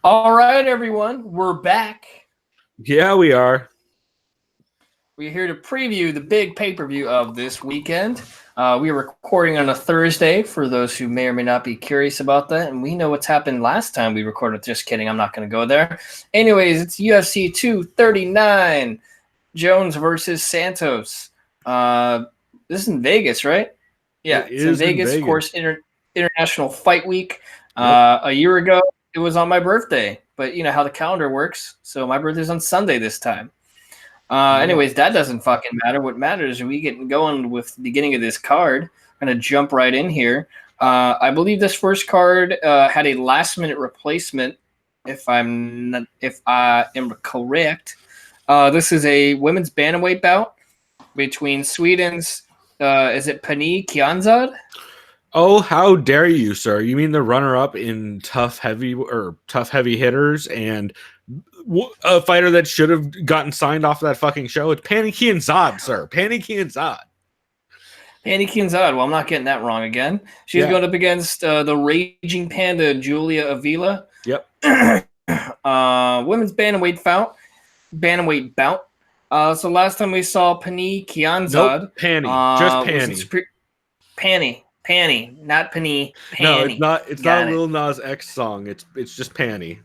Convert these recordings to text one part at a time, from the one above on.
All right, everyone, we're back. Yeah, we are. We're here to preview the big pay-per-view of this weekend. We are recording on a Thursday for those who may or may not be curious about that, and we know what's happened last time we recorded. Just kidding, I'm not going to go there. Anyways, it's UFC 239, Jones versus Santos. This is in Vegas, right? Yeah, It it's in is in Vegas, of Vegas. course, International Fight Week. Yep. A year ago, it was on my birthday, but you know how the calendar works, so my birthday's on Sunday this time. Yep. Anyways, that doesn't fucking matter. What matters is we get going with the beginning of this card. I'm gonna jump right in here. I believe this first card had a last-minute replacement. If I am correct, this is a women's bantamweight bout between Sweden's is it Pani Kianzad? Oh, how dare you, sir? You mean the runner-up in tough heavy hitters and a fighter that should have gotten signed off of that fucking show? It's Panicky and Zod, sir. Panicky and Zod. Pani Kianzad. Well, I'm not getting that wrong again. She's going up against the raging panda Julia Avila. Yep. Women's bantamweight bout. So last time we saw Pani Kianzad. Nope, Panny. Just Panny. Panny, not Pani. No, it's not. It's not a Lil Nas X song. It's just Panny.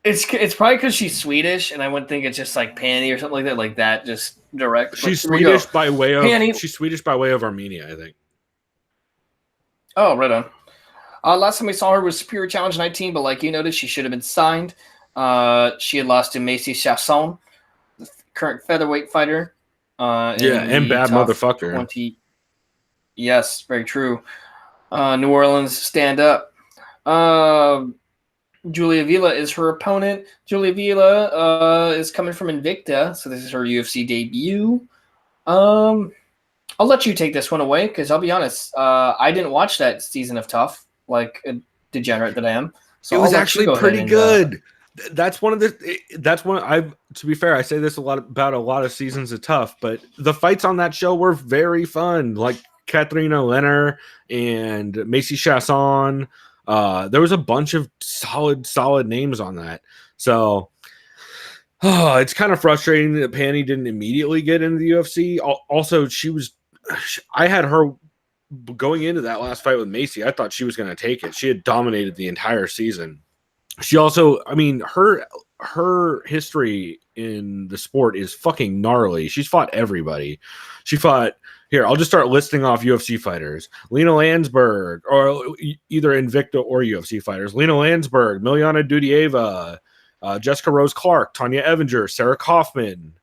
It's probably because she's Swedish, and I wouldn't think it's just like Panny or something like that. Just direct. She's Swedish by way of Panny. She's Swedish by way of Armenia, I think. Oh, right on. Last time we saw her was Superior Challenge 19, but like you noticed, she should have been signed. She had lost to Macy Chasson, the current featherweight fighter. And bad motherfucker. 20. Yes, very true. New Orleans, stand up. Julia Vila is her opponent. Julia Vila is coming from Invicta, so this is her UFC debut. I'll let you take this one away because I'll be honest, I didn't watch that season of Tough like a degenerate that I am. So it was actually pretty good. That's one. To be fair, I say this about a lot of seasons of Tough, but the fights on that show were very fun. Like Katrina Lenner and Macy Chasson. There was a bunch of solid names on that. So it's kind of frustrating that Panny didn't immediately get into the UFC. Also, I had her going into that last fight with Macy. I thought she was going to take it. She had dominated the entire season. She also, I mean, her history in the sport is fucking gnarly. She's fought everybody. She fought. Here, I'll just start listing off UFC fighters. Lena Landsberg, or either Invicta or UFC fighters. Lena Landsberg, Miliana Dudieva, Jessica Rose Clark, Tanya Evinger, Sarah Kaufman,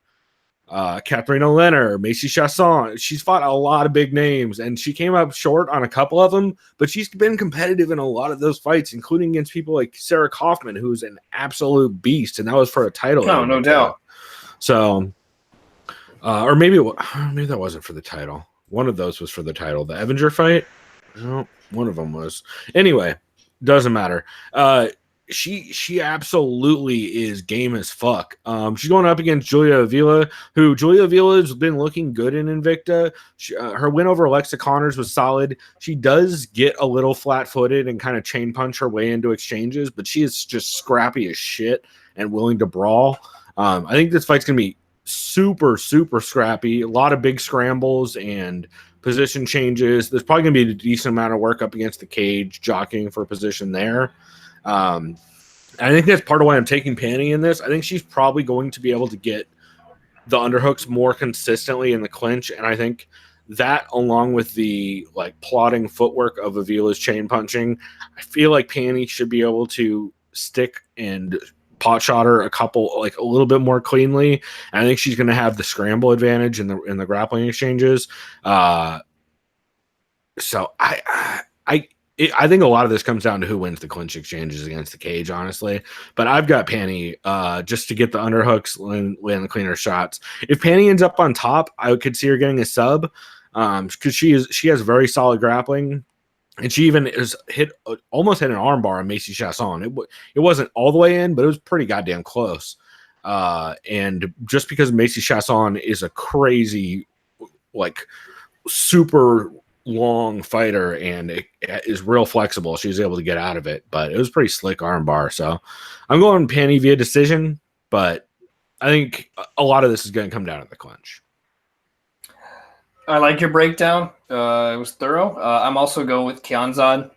Katrina Lenner, Macy Chasson. She's fought a lot of big names, and she came up short on a couple of them, but she's been competitive in a lot of those fights, including against people like Sarah Kaufman, who's an absolute beast, and that was for a title. Oh, no doubt. So... or maybe that wasn't for the title. One of those was for the title. The Evinger fight? No, one of them was. Anyway, doesn't matter. She absolutely is game as fuck. She's going up against Julia Avila, who Julia Avila has been looking good in Invicta. Her win over Alexa Connors was solid. She does get a little flat-footed and kind of chain punch her way into exchanges, but she is just scrappy as shit and willing to brawl. I think this fight's going to be super scrappy, a lot of big scrambles and position changes. There's probably going to be a decent amount of work up against the cage, jockeying for position there. I think that's part of why I'm taking Panny in this. I think she's probably going to be able to get the underhooks more consistently in the clinch, and I think that, along with the plodding footwork of Avila's chain punching, I feel like Panny should be able to stick and pot shot her a little bit more cleanly. And I think she's going to have the scramble advantage in the grappling exchanges. So I think a lot of this comes down to who wins the clinch exchanges against the cage, honestly. But I've got Panny just to get the underhooks, land the cleaner shots. If Panny ends up on top, I could see her getting a sub because she has very solid grappling. And she even almost hit an armbar on Macy Chasson. It wasn't all the way in, but it was pretty goddamn close. And just because Macy Chasson is a crazy, super long fighter and it is real flexible. She was able to get out of it, but it was pretty slick armbar. So I'm going Penny via decision, but I think a lot of this is going to come down to the clinch. I like your breakdown. It was thorough. I'm also going with Kianzad,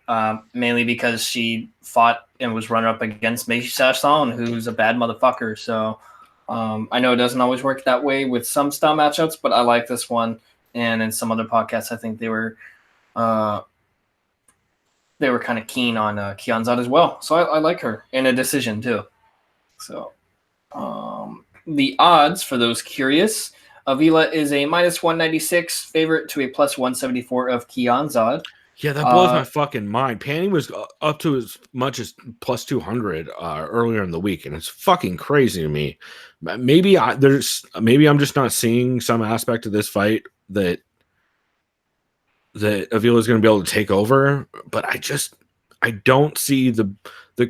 mainly because she fought and was runner up against Mei Sasson, who's a bad motherfucker. So I know it doesn't always work that way with some style matchups, but I like this one. And in some other podcasts, I think they were kind of keen on Kianzad as well. So I like her in a decision too. So the odds for those curious. Avila is a minus 196 favorite to a plus 174 of Kianzad. Yeah, that blows my fucking mind. Panty was up to as much as plus 200 earlier in the week, and it's fucking crazy to me. Maybe I'm just not seeing some aspect of this fight that Avila is going to be able to take over, but I don't see the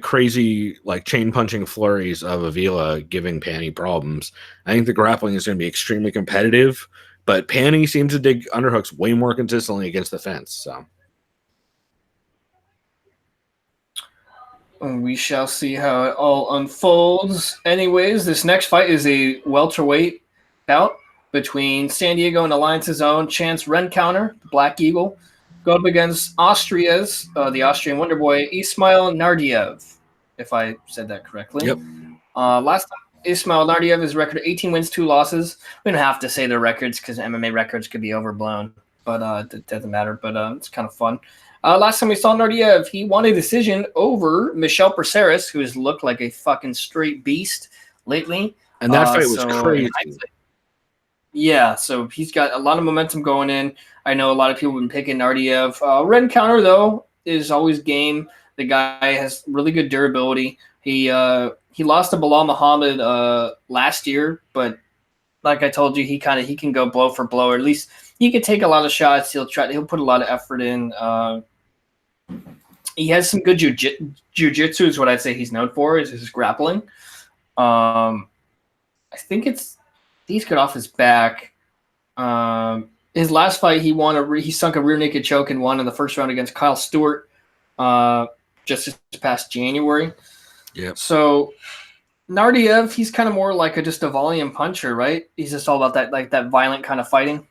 crazy like chain punching flurries of Avila giving Panty problems. I think the grappling is going to be extremely competitive, but Panty seems to dig underhooks way more consistently against the fence. So we shall see how it all unfolds. Anyways, this next fight is a welterweight bout between San Diego and Alliance's own Chance Rencounter, the Black Eagle, go up against Austria's, the Austrian Wonder Boy, Ismail Nardiev, if I said that correctly. Yep. Last time, Ismail Nardiev is record 18 wins, 2 losses. We don't have to say their records because MMA records could be overblown, but it doesn't matter. But it's kind of fun. Last time we saw Nardiev, he won a decision over Michel Praceres, who has looked like a fucking straight beast lately. And that fight was crazy. Yeah, so he's got a lot of momentum going in. I know a lot of people have been picking Nardiev. Rencounter, though, is always game. The guy has really good durability. He lost to Bilal Muhammad last year, but like I told you, he can go blow for blow, or at least he can take a lot of shots. He'll put a lot of effort in. He has some good jiu-jitsu is what I'd say he's known for, is his grappling. I think he's good off his back. His last fight, he sunk a rear naked choke and won in the first round against Kyle Stewart just this past January. Yep. So Nardiev, he's kind of more like just a volume puncher, right? He's just all about that violent kind of fighting.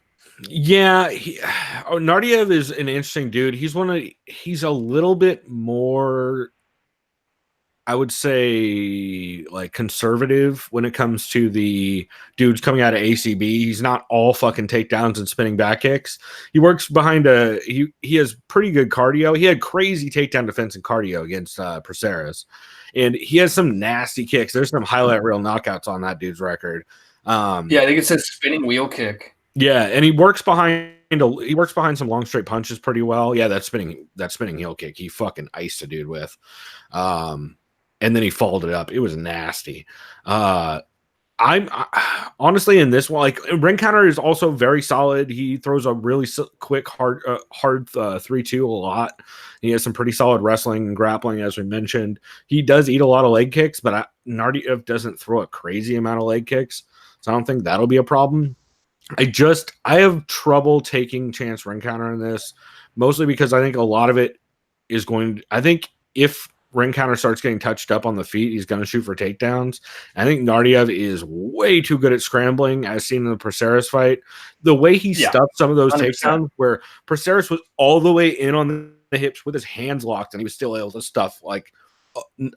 Yeah, Nardiev is an interesting dude. He's a little bit more, I would say, like conservative when it comes to the dudes coming out of ACB. He's not all fucking takedowns and spinning back kicks. He works behind he has pretty good cardio. He had crazy takedown defense and cardio against Praceres, and he has some nasty kicks. There's some highlight reel knockouts on that dude's record. Yeah, I think it says spinning wheel kick. Yeah, and he works behind some long straight punches pretty well. Yeah, that spinning heel kick, he fucking iced a dude with. And then he followed it up. It was nasty. I'm honestly in this one, like Rencounter is also very solid. He throws a really quick, hard 3-2 a lot. He has some pretty solid wrestling and grappling, as we mentioned. He does eat a lot of leg kicks, but Nardiev doesn't throw a crazy amount of leg kicks, so I don't think that'll be a problem. I have trouble taking Chance Rencounter in this, mostly because I think a lot of it is I think if Rencounter starts getting touched up on the feet, he's going to shoot for takedowns. I think Nardiev is way too good at scrambling, as seen in the Praceres fight. The way he stuffed some of those 100%. Takedowns, where Praceres was all the way in on the hips with his hands locked, and he was still able to stuff like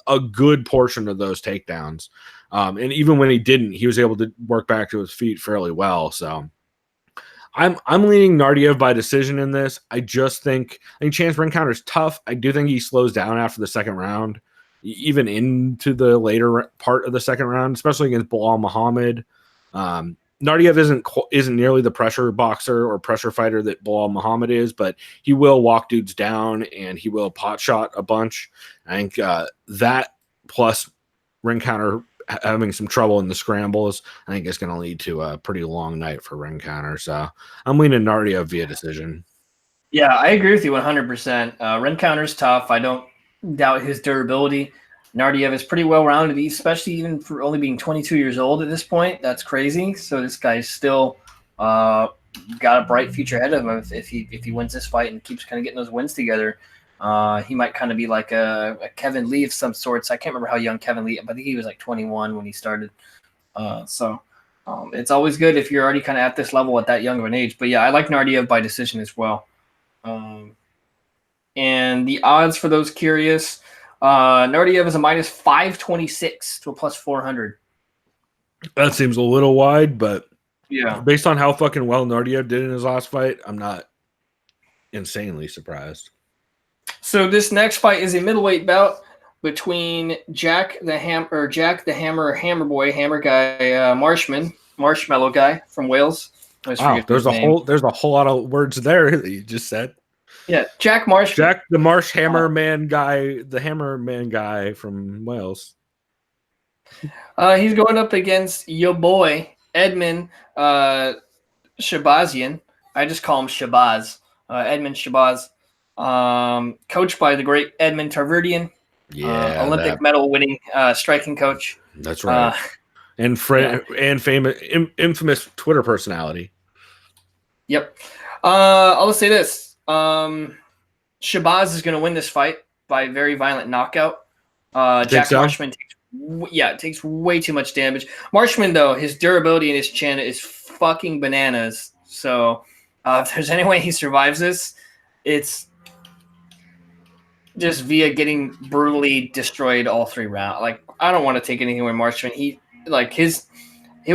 a good portion of those takedowns. And even when he didn't, he was able to work back to his feet fairly well. So I'm leaning Nardiev by decision in this. I think Chance Rencounter is tough. I do think he slows down after the second round, even into the later part of the second round, especially against Bilal Muhammad. Nardiev isn't nearly the pressure boxer or pressure fighter that Bilal Muhammad is, but he will walk dudes down and he will pot shot a bunch. I think that plus Rencounter having some trouble in the scrambles, I think it's going to lead to a pretty long night for Rencounter. So I'm leaning Nardiev via decision. Yeah, I agree with you 100%. Rencounter's tough. I don't doubt his durability. Nardiev is pretty well-rounded, especially even for only being 22 years old at this point. That's crazy. So this guy's still got a bright future ahead of him if he wins this fight and keeps kind of getting those wins together. He might kind of be like a Kevin Lee of some sorts. I can't remember how young Kevin Lee, but I think he was like 21 when he started. It's always good if you're already kind of at this level at that young of an age. But yeah, I like Nardiev by decision as well. And the odds for those curious, Nardiev is a minus 526 to a plus 400. That seems a little wide, but yeah, based on how fucking well Nardiev did in his last fight, I'm not insanely surprised. So this next fight is a middleweight bout between Jack the Hammer guy, Marshmallow guy from Wales. Wow, there's a whole lot of words there that you just said. Yeah, Jack Marshman. Jack the Marsh Hammer Man guy, the Hammer Man guy from Wales. He's going up against your boy Edmund Shabazian. I just call him Shabazz. Edmund Shabazz, coached by the great Edmund Tarverdian. Yeah, Olympic medal winning striking coach. That's right. And famous, infamous Twitter personality. Yep. I'll just say this. Shabazz is going to win this fight by a very violent knockout. Jack Marshman takes way too much damage. Marshman, though, his durability and his chin is fucking bananas. So if there's any way he survives this, it's just via getting brutally destroyed all 3 rounds. Like, I don't want to take anything with Marshman. It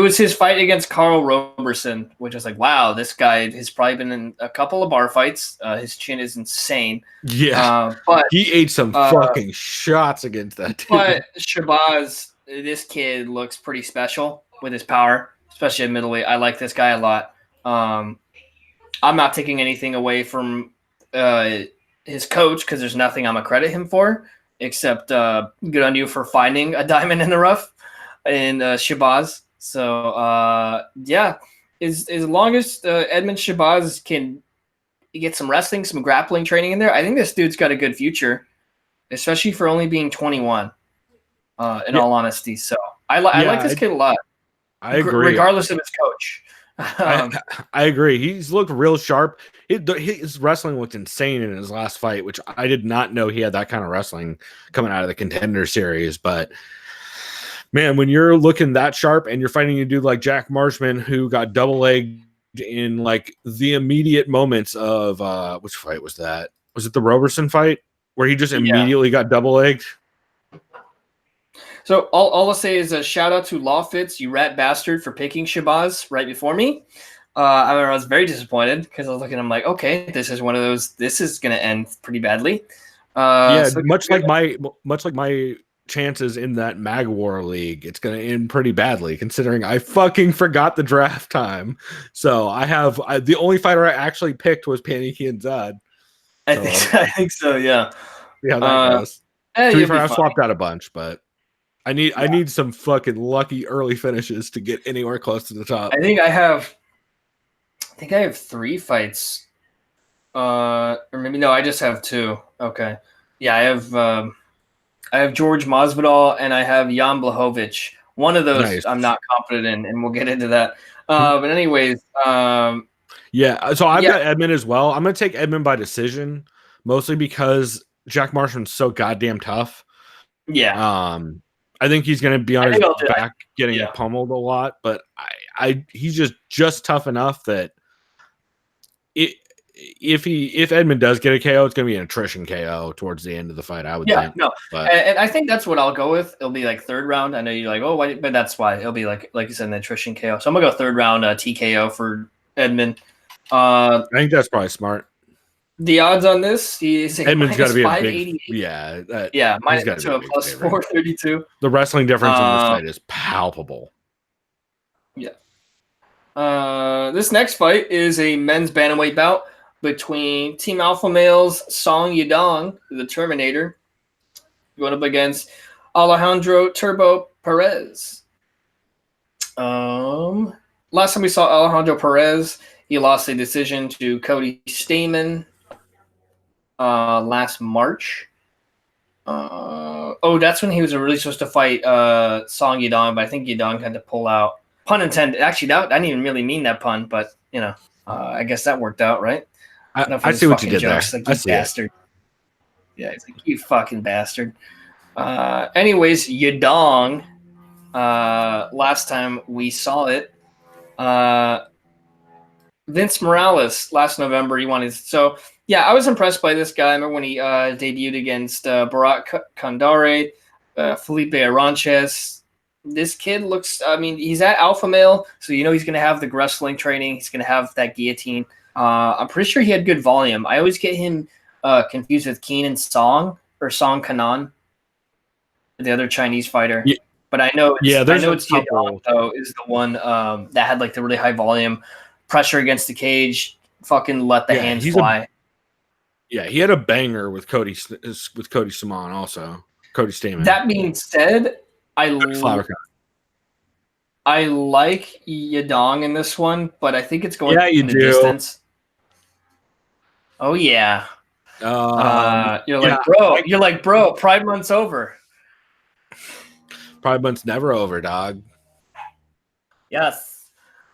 was his fight against Carl Roberson, which was like, wow, this guy has probably been in a couple of bar fights. His chin is insane. Yeah, but he ate some fucking shots against that dude. But Shabazz, this kid looks pretty special with his power, especially at middleweight. I like this guy a lot. I'm not taking anything away from his coach because there's nothing I'm going to credit him for, except good on you for finding a diamond in the rough in Shabazz. So, as long as Edmund Shabazz can get some wrestling, some grappling training in there, I think this dude's got a good future, especially for only being 21, in all honesty. So, I like this kid a lot. I agree. Regardless of his coach. I agree. He's looked real sharp. His wrestling looked insane in his last fight, which I did not know he had that kind of wrestling coming out of the Contender Series, but man, when you're looking that sharp and you're fighting a dude like Jack Marshman who got double-legged in like the immediate moments of which fight was that? Was it the Roberson fight where he just immediately got double-legged? So all I'll say is a shout out to Lawfitz, you rat bastard, for picking Shabazz right before me. I was very disappointed because I was looking. I'm like, okay, this is one of those. This is going to end pretty badly. Much like my chances in that Mag War League, it's going to end pretty badly considering I fucking forgot the draft time. So the only fighter I actually picked was Paniki and Zad. I think so. Yeah. Yeah, that was. To be fair, I swapped out a bunch, but I need some fucking lucky early finishes to get anywhere close to the top. I think I have 3 fights. Or maybe no, I just have 2. Okay. Yeah, I have George Masvidal and I have Jan Blachowicz. One of those nice. I'm not confident in, and we'll get into that. But anyways, so I've got Edmund as well. I'm going to take Edmund by decision, mostly because Jack Marshman's so goddamn tough. Yeah. I think he's going to be on his back getting pummeled a lot, but he's just tough enough that if Edmund does get a KO, it's going to be an attrition KO towards the end of the fight, I would think. And I think that's what I'll go with. It'll be like 3rd round. I know you're like, why? But that's why it'll be like you said, an attrition KO. So I'm going to go 3rd round TKO for Edmund. I think that's probably smart. The odds on this, Edmund's got to be a big, minus to a plus 432. The wrestling difference in this fight is palpable. Yeah. This next fight is a men's bantamweight bout between Team Alpha Male's Song Yadong, the Terminator, going up against Alejandro Turbo Perez. Last time we saw Alejandro Perez, he lost a decision to Cody Stamen last March. That's when he was really supposed to fight Song Yadong, but I think Yadong had to pull out. Pun intended. Actually, I didn't even really mean that pun, but you know. I guess that worked out, right? Enough I of his see what you fucking did there. jokes. Like, I you see it. bastard. Yeah, he's like, you fucking bastard. Anyways, Yadong, last time we saw it, Vince Morales last November, he wanted. So, yeah, I was impressed by this guy. I remember when he debuted against Barak Kandare, Felipe Aranches. This kid looks, I mean, he's at Alpha Male, so you know he's going to have the wrestling training. He's going to have that guillotine. I'm pretty sure he had good volume. I always get him confused with Keenan Song or Song Kanan, the other Chinese fighter. Yeah, But I know there's a it's couple. Yadong, though, is the one that had like the really high volume, pressure against the cage, fucking let the Yeah, hands fly. he had a banger with Cody Simon also. Cody Stamen. That being said, I Flower like Yadong in this one, but I think it's going you the do. distance. Oh yeah. You're like, bro, Pride Month's over. Pride Month's never over, dog. Yes.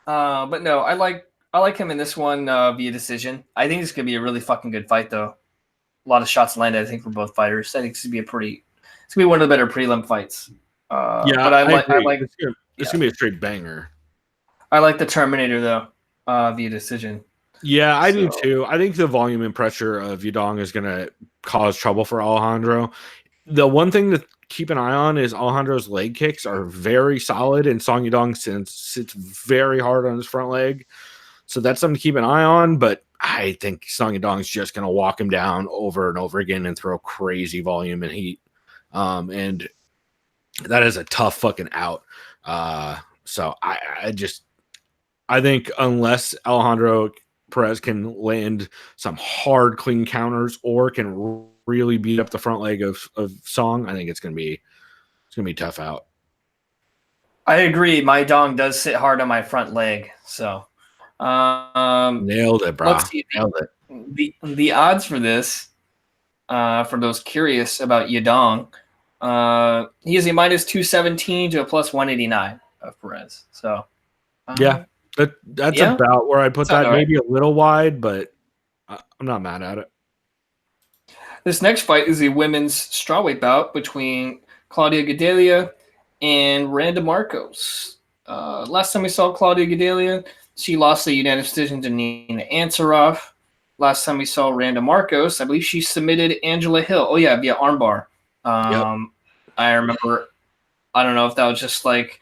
But no, I like him in this one via decision. I think it's gonna be a really fucking good fight, though. A lot of shots landed, I think, for both fighters. I think it's gonna be one of the better prelim fights. But I like it's gonna be a straight banger. I like the Terminator though, via decision. Yeah, I do too. I think the volume and pressure of Yadong is gonna cause trouble for Alejandro. The one thing to keep an eye on is Alejandro's leg kicks are very solid, and Song Yadong sits very hard on his front leg. So that's something to keep an eye on. But I think Song Yadong is just going to walk him down over and over again and throw crazy volume and heat. And that is a tough fucking out. So I think unless Alejandro Perez can land some hard, clean counters or can really beat up the front leg of Song, I think it's gonna be tough out. I agree. My dong does sit hard on my front leg, so nailed it, bro. Let's see nailed it. The odds for this. For those curious about Yadong, he is a minus 217 to a plus 189 of Perez. So that's about where I put that. Maybe a little wide, but I'm not mad at it. This next fight is a women's strawweight bout between Claudia Gadelha and Randa Marcos. Last time we saw Claudia Gadelha, she lost the unanimous decision to Nina Ansaroff. Last time we saw Randa Marcos, I believe she submitted Angela Hill. Oh, yeah, via armbar. I remember, I don't know if that was just like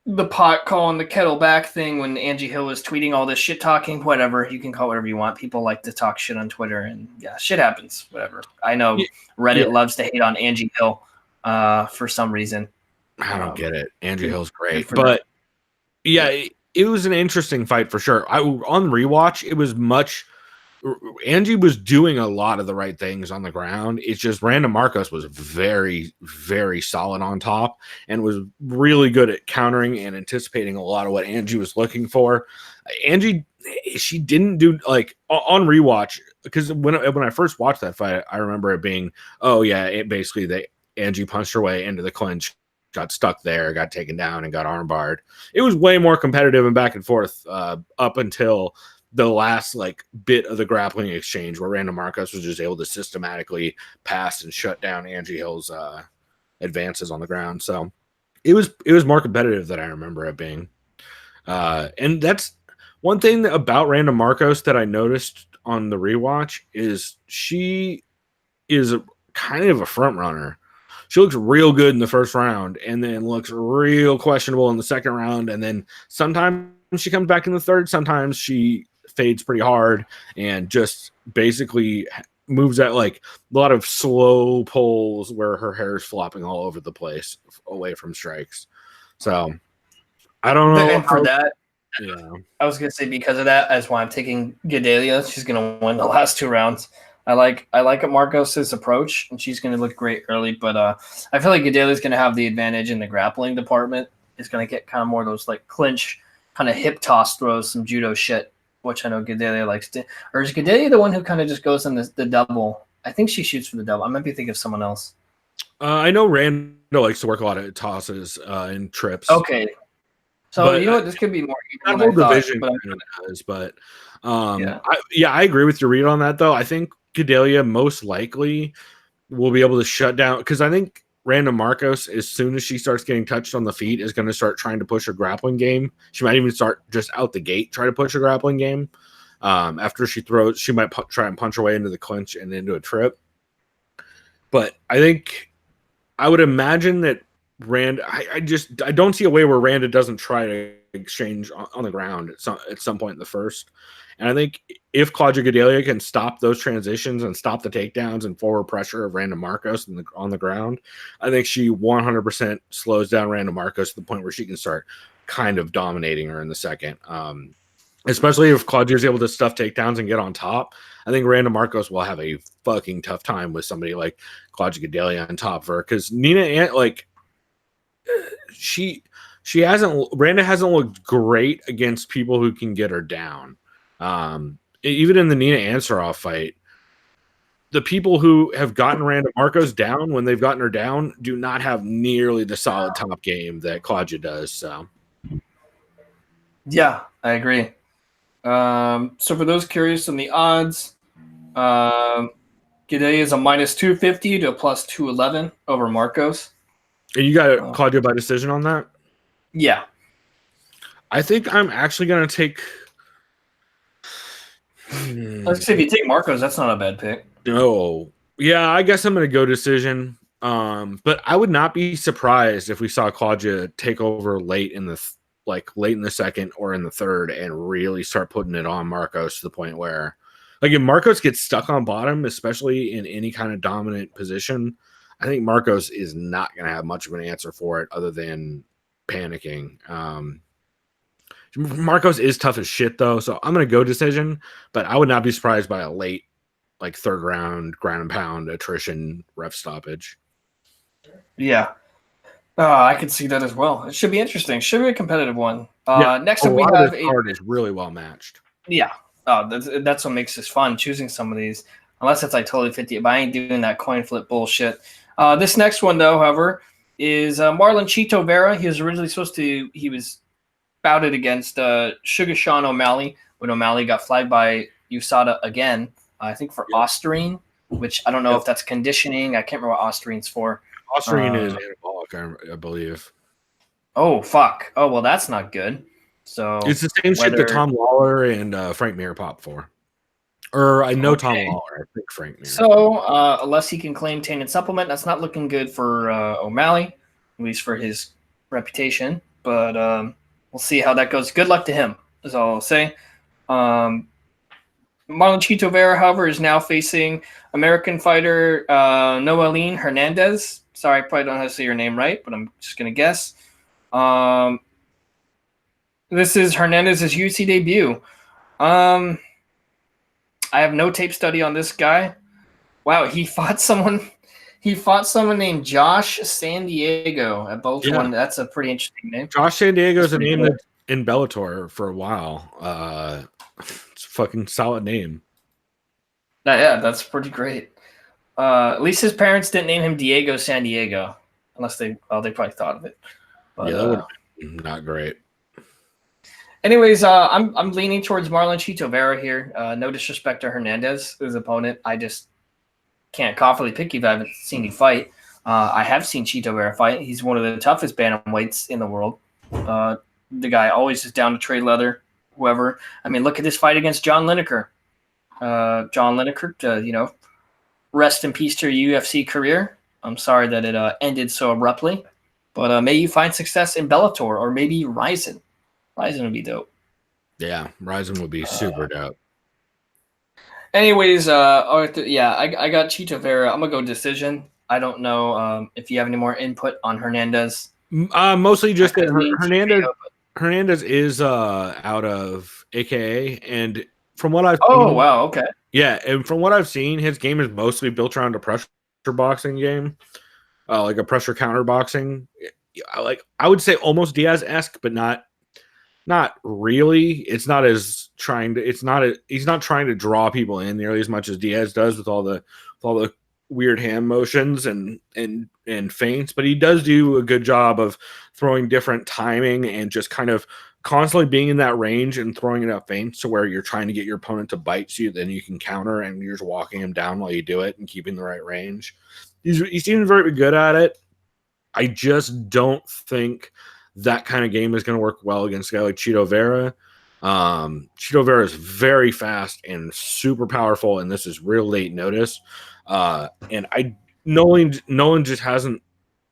the pot calling the kettle back thing when Angie Hill was tweeting all this shit talking, whatever. You can call it whatever you want. People like to talk shit on Twitter, and yeah, shit happens, whatever. I know Reddit loves to hate on Angie Hill for some reason. I don't get it. Angie Hill's great. But it was an interesting fight for sure. On rewatch, it was much. Angie was doing a lot of the right things on the ground. It's just Randa Marcos was very, very solid on top and was really good at countering and anticipating a lot of what Angie was looking for. Angie, she didn't do like on rewatch, because when I first watched that fight, I remember it being, Angie punched her way into the clinch, got stuck there, got taken down, and got armbarred. It was way more competitive and back and forth up until the last like bit of the grappling exchange, where Randa Marcos was just able to systematically pass and shut down Angie Hill's advances on the ground. So it was more competitive than I remember it being. And that's one thing about Randa Marcos that I noticed on the rewatch is she is kind of a front runner. She looks real good in the first round and then looks real questionable in the second round. And then sometimes she comes back in the third. Sometimes she fades pretty hard and just basically moves at like a lot of slow pulls where her hair is flopping all over the place away from strikes. So I don't know. And for that, I was going to say, because of that, that's why I'm taking Gadelha. She's going to win the last two rounds. I like Marcos's approach, and she's going to look great early. But I feel like Gadelha is going to have the advantage in the grappling department. Is going to get kind of more of those like clinch, kind of hip toss throws, some judo shit, which I know Gadelha likes to. Or is Gadelha the one who kind of just goes in the double? I think she shoots for the double. I might be thinking of someone else. I know Randa likes to work a lot of tosses and trips. Okay. So you know what? This could be more that even whole than I thought. division But kind of does. But yeah, I agree with your read on that though. I think Gadelia most likely will be able to shut down because I think Randa Marcos, as soon as she starts getting touched on the feet, is going to start trying to push her grappling game. She might even start just out the gate try to push her grappling game. After she throws, she might try and punch her way into the clinch and into a trip. But I think I would imagine that Randa. I don't see a way where Randa doesn't try to exchange on the ground at some point in the first. And I think if Claudia Gadelia can stop those transitions and stop the takedowns and forward pressure of Randa Marcos on the ground, I think she 100% slows down Randa Marcos to the point where she can start kind of dominating her in the second. Especially if Claudia is able to stuff takedowns and get on top. I think Randa Marcos will have a fucking tough time with somebody like Claudia Gadelia on top of her because Nina, like, Randa hasn't looked great against people who can get her down. Even in the Nina Ansaroff fight, the people who have gotten Randa Marcos down when they've gotten her down do not have nearly the solid top game that Claudia does. So, yeah, I agree. So for those curious on the odds, Gidey is a minus 250 to a plus 211 over Marcos. and you got Claudia by decision on that? Yeah. I think I'm actually going to take. Let's see, if you take Marcos, that's not a bad pick. No. Yeah, I guess I'm going to go decision. But I would not be surprised if we saw Claudia take over late in the second or in the third and really start putting it on Marcos to the point where, like, if Marcos gets stuck on bottom, especially in any kind of dominant position, I think Marcos is not going to have much of an answer for it other than panicking. Marcos is tough as shit though, so I'm going to go decision, but I would not be surprised by a late, like, third round ground and pound attrition ref stoppage. Yeah. I could see that as well. It should be interesting. Should be a competitive one. Next up, we have a card is really well matched. Yeah. That's what makes this fun, choosing some of these. Unless it's like totally 50, but I ain't doing that coin flip bullshit. This next one, though, however, is Marlon Chito Vera. He was originally he was bouted against Sugar Sean O'Malley when O'Malley got flagged by USADA again, I think for Osterine, which I don't know if that's conditioning. I can't remember what Osterine's for. Osterine is anabolic, I believe. Oh, fuck. Oh, well, that's not good. So it's the same shit that Tom Lawler and Frank Mir popped for. Or I know Tom Lawler. I think Frank Mir. So unless he can claim tainted supplement, that's not looking good for O'Malley, at least for his reputation. But we'll see how that goes. Good luck to him, is all I'll say. Marlon Chito Vera, however, is now facing American fighter Noeline Hernandez. Sorry, I probably don't know how to say your name right, but I'm just going to guess. This is Hernandez's UFC debut. I have no tape study on this guy. Wow, he fought someone named Josh San Diego at both one. That's a pretty interesting name. Josh San Diego is a name that's in Bellator for a while. It's a fucking solid name. Yeah, that's pretty great. At least his parents didn't name him Diego San Diego, unless they probably thought of it. But, that would be not great. Anyways, I'm leaning towards Marlon Chito Vera here. No disrespect to Hernandez, his opponent. I just can't confidently pick if I haven't seen him fight. I have seen Chito Vera fight. He's one of the toughest bantamweights in the world. The guy always is down to trade leather, whoever. I mean, look at this fight against John Lineker. John Lineker, rest in peace to your UFC career. I'm sorry that it ended so abruptly. But may you find success in Bellator or maybe Ryzen. Ryzen would be dope. Yeah, Ryzen would be super dope. Anyways, I got Chito Vera. I'm going to go decision. I don't know if you have any more input on Hernandez. Mostly just that Hernandez is out of AKA, and from what I've seen, wow, okay. Yeah, and from what I've seen, his game is mostly built around a pressure boxing game, like a pressure counter boxing. I would say almost Diaz-esque, but not really. It's not as trying to. He's not trying to draw people in nearly as much as Diaz does with all the weird hand motions and feints, but he does do a good job of throwing different timing and just kind of constantly being in that range and throwing enough feints to where you're trying to get your opponent to bite you, then you can counter and you're just walking him down while you do it and keeping the right range. He seems very good at it. I just don't think that kind of game is going to work well against a guy like Chito Vera. Chito Vera is very fast and super powerful, and this is real late notice. And Nolan just hasn't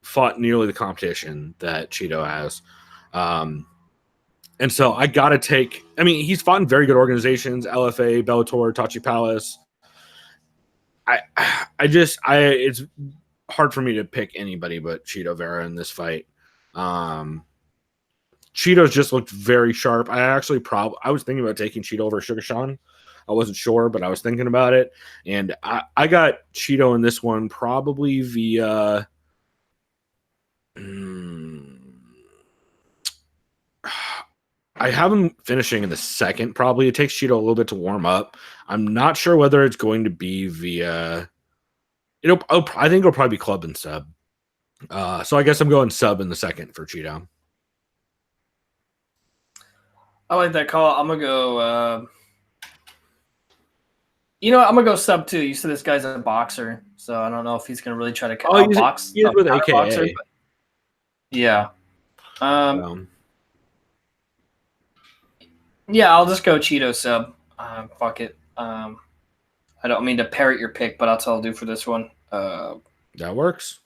fought nearly the competition that Chito has. And so I got to take – I mean, he's fought in very good organizations, LFA, Bellator, Tachi Palace. It's hard for me to pick anybody but Chito Vera in this fight. Cheeto's just looked very sharp. I was thinking about taking Cheeto over Sugar Sean. I wasn't sure, but I was thinking about it. And I got Cheeto in this one probably via I have him finishing in the second probably. It takes Cheeto a little bit to warm up. I'm not sure whether it's going to be via I think it'll probably be club and sub. So I guess I'm going sub in the second for Cheeto. I like that call. I'm gonna go. I'm gonna go sub too. You said this guy's a boxer, so I don't know if he's gonna really try to box. He's with AKA. Boxer, but yeah. Yeah, I'll just go Cheeto sub. Fuck it. I don't mean to parrot your pick, but that's all I'll do for this one. That works.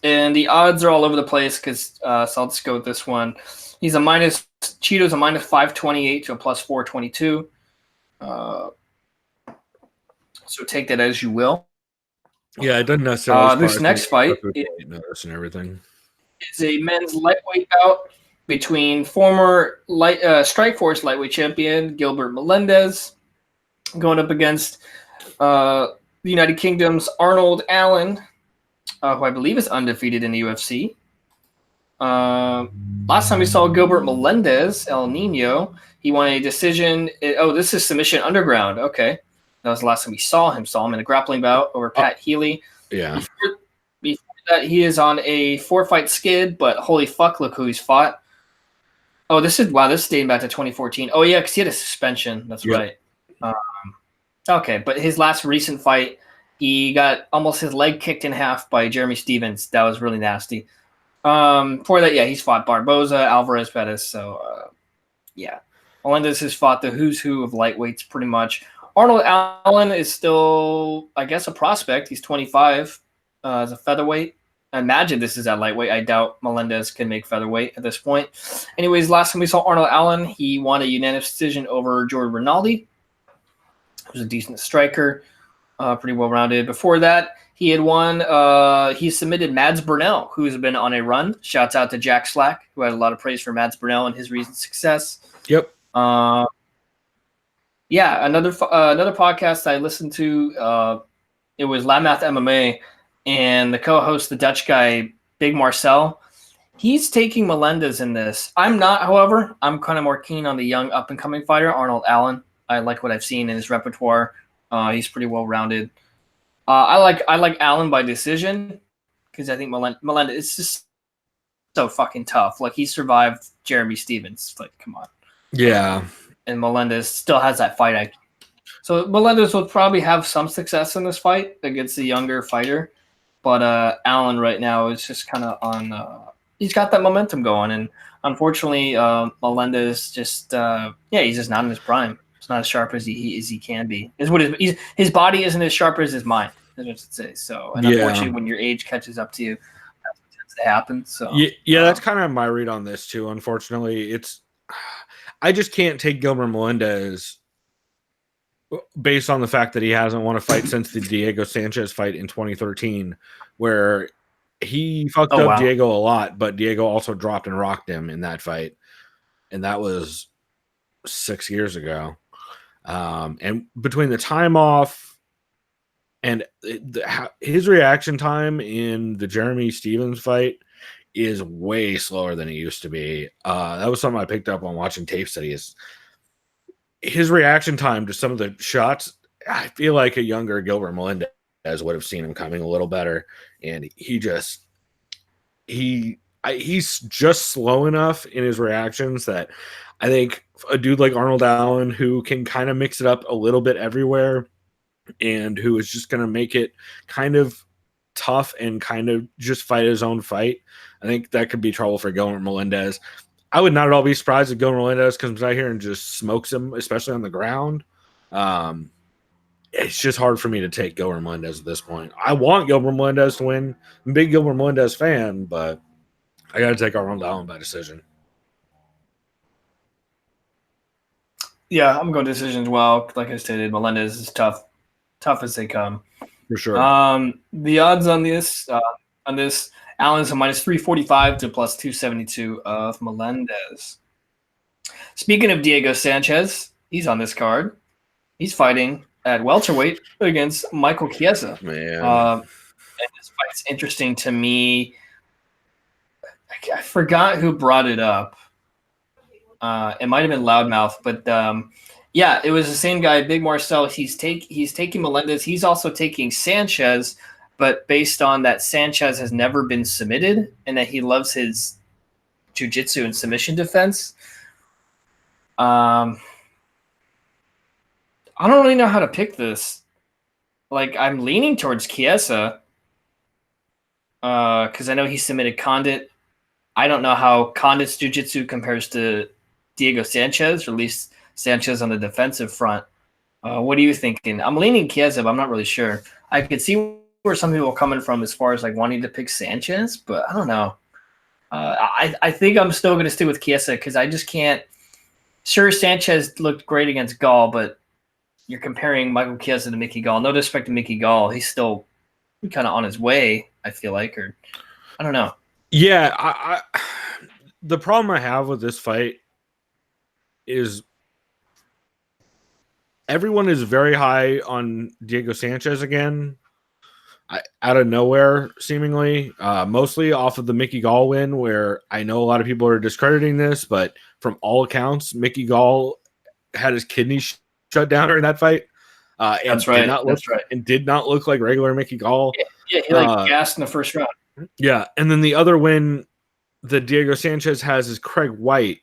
And the odds are all over the place because so I'll just go with this one. Cheeto's a minus 528 to a plus 422. So take that as you will. Yeah, it doesn't necessarily. This next fight notice and everything is a men's lightweight bout between former Strikeforce lightweight champion Gilbert Melendez going up against the United Kingdom's Arnold Allen, who I believe is undefeated in the UFC. Last time we saw Gilbert Melendez, El Nino, he won a decision. This is Submission Underground. Okay. That was the last time we saw him. Saw him in a grappling bout over Pat Healy. Yeah. Before that, he is on a 4-fight skid, but holy fuck, look who he's fought. Oh, this is dating back to 2014. Oh, yeah, because he had a suspension. That's right. Okay, but his last recent fight, he got almost his leg kicked in half by Jeremy Stevens. That was really nasty. For that, yeah, he's fought Barboza, Alvarez, Pettis. So, yeah. Melendez has fought the who's who of lightweights pretty much. Arnold Allen is still, I guess, a prospect. He's 25 as a featherweight. I imagine this is at lightweight. I doubt Melendez can make featherweight at this point. Anyways, last time we saw Arnold Allen, he won a unanimous decision over Jordan Rinaldi. He was a decent striker, pretty well-rounded. Before that, he had won. He submitted Mads Burnell, who's been on a run. Shouts out to Jack Slack, who had a lot of praise for Mads Burnell and his recent success. Yep. Yeah, another podcast I listened to, it was Lamath MMA, and the co-host, the Dutch guy, Big Marcel, he's taking Melendez in this. I'm not, however. I'm kind of more keen on the young up-and-coming fighter, Arnold Allen. I like what I've seen in his repertoire. He's pretty well-rounded. I like Allen by decision because I think Melendez is just so fucking tough. Like, he survived Jeremy Stevens. Like, come on. Yeah. And Melendez still has that fight IQ. So Melendez will probably have some success in this fight against the younger fighter. But Allen right now is just kind of on he's got that momentum going. And unfortunately, Melendez just he's just not in his prime. It's not as sharp as he can be. His body isn't as sharp as his mind, is what I'd say. So, and unfortunately, when your age catches up to you, that's what tends to happen. So that's kind of my read on this too. Unfortunately, I just can't take Gilbert Melendez based on the fact that he hasn't won a fight since the Diego Sanchez fight in 2013, where he fucked up Diego a lot, but Diego also dropped and rocked him in that fight. And that was 6 years ago. And between the time off and his reaction time in the Jeremy Stevens fight is way slower than it used to be. That was something I picked up on watching tape studies. His reaction time to some of the shots, I feel like a younger Gilbert Melendez would have seen him coming a little better, and he's just slow enough in his reactions that I think a dude like Arnold Allen, who can kind of mix it up a little bit everywhere and who is just going to make it kind of tough and kind of just fight his own fight, I think that could be trouble for Gilbert Melendez. I would not at all be surprised if Gilbert Melendez comes out here and just smokes him, especially on the ground. It's just hard for me to take Gilbert Melendez at this point. I want Gilbert Melendez to win. I'm a big Gilbert Melendez fan, but I got to take Arnold Allen by decision. Yeah, I'm going decision as well. Like I stated, Melendez is tough as they come. For sure. The odds on this, Allen's a minus 345 to plus 272 of Melendez. Speaking of Diego Sanchez, he's on this card. He's fighting at welterweight against Michael Chiesa. Man. And this fight's interesting to me. I forgot who brought it up. It might have been Loudmouth, but yeah, it was the same guy, Big Marcel. He's taking Melendez. He's also taking Sanchez, but based on that Sanchez has never been submitted and that he loves his jiu-jitsu and submission defense. I don't really know how to pick this. Like, I'm leaning towards Chiesa because I know he submitted Condit. I don't know how Condit's jiu-jitsu compares to Diego Sanchez, or at least Sanchez on the defensive front. What are you thinking? I'm leaning Chiesa, but I'm not really sure. I could see where some people are coming from as far as like wanting to pick Sanchez, but I don't know. I think I'm still going to stick with Chiesa because I just can't. Sure, Sanchez looked great against Gall, but you're comparing Michael Chiesa to Mickey Gall. No disrespect to Mickey Gall. He's still kind of on his way, I feel like, or I don't know. Yeah, the problem I have with this fight is everyone is very high on Diego Sanchez again, out of nowhere, seemingly, mostly off of the Mickey Gall win, where I know a lot of people are discrediting this, but from all accounts, Mickey Gall had his kidneys shut down during that fight. That's right. And did not look like regular Mickey Gall. Yeah, he gassed in the first round. Yeah, and then the other win that Diego Sanchez has is Craig White.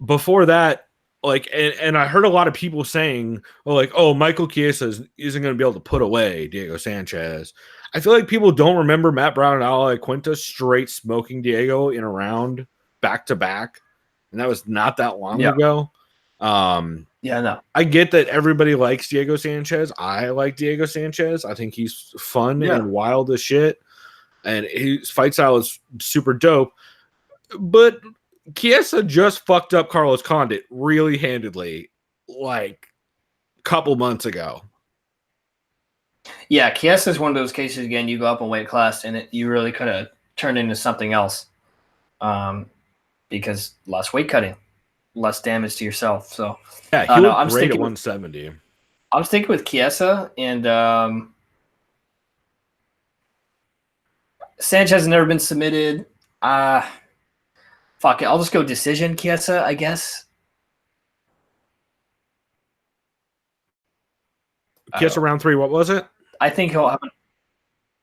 Before that, like, and I heard a lot of people saying, Michael Chiesa isn't going to be able to put away Diego Sanchez. I feel like people don't remember Matt Brown and Ali Quinta straight smoking Diego in a round back to back, and that was not that long ago. No. I get that everybody likes Diego Sanchez. I like Diego Sanchez. I think he's fun and wild as shit, and his fight style is super dope. But Chiesa just fucked up Carlos Condit really handedly, like a couple months ago. Yeah, Chiesa is one of those cases, again, you go up in weight class, and you really could have turned into something else because less weight cutting, less damage to yourself. So yeah, he looked great at 170. I'm sticking with Chiesa, and Sanchez has never been submitted. Fuck it, I'll just go decision Chiesa, I guess. Chiesa round 3, what was it? I think he'll have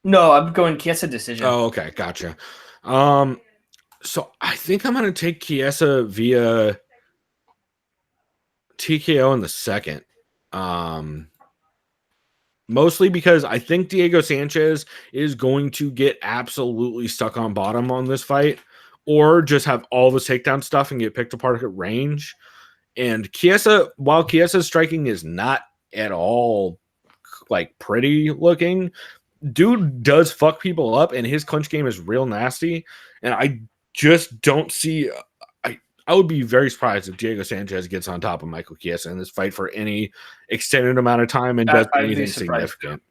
No, I'm going Chiesa decision. Oh, okay, gotcha. So I think I'm going to take Chiesa via TKO in the second. Mostly because I think Diego Sanchez is going to get absolutely stuck on bottom on this fight, or just have all the takedown stuff and get picked apart at range. And Chiesa, while Chiesa's striking is not at all like pretty looking, dude does fuck people up, and his clinch game is real nasty. And I just don't see. I would be very surprised if Diego Sanchez gets on top of Michael Chiesa in this fight for any extended amount of time and does anything significant.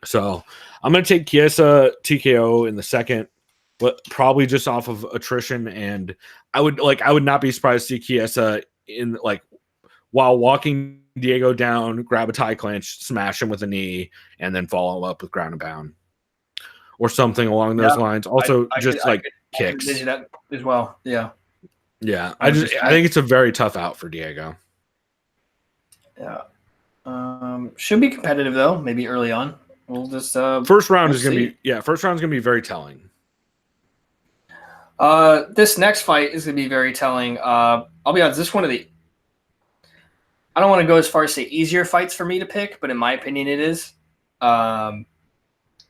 So I'm going to take Chiesa TKO in the second, but probably just off of attrition. And I would not be surprised to see Chiesa in while walking Diego down, grab a tie clinch, smash him with a knee, and then follow up with ground and pound or something along those lines. Also, kicks. I could vision that as well. Yeah. Yeah. I think it's a very tough out for Diego. Yeah. Should be competitive though. Maybe early on. We'll just first round we'll is gonna see. be first round is gonna be very telling. This next fight is gonna be very telling. I'll be honest. This one of the I don't want to go as far as say easier fights for me to pick, but in my opinion, it is.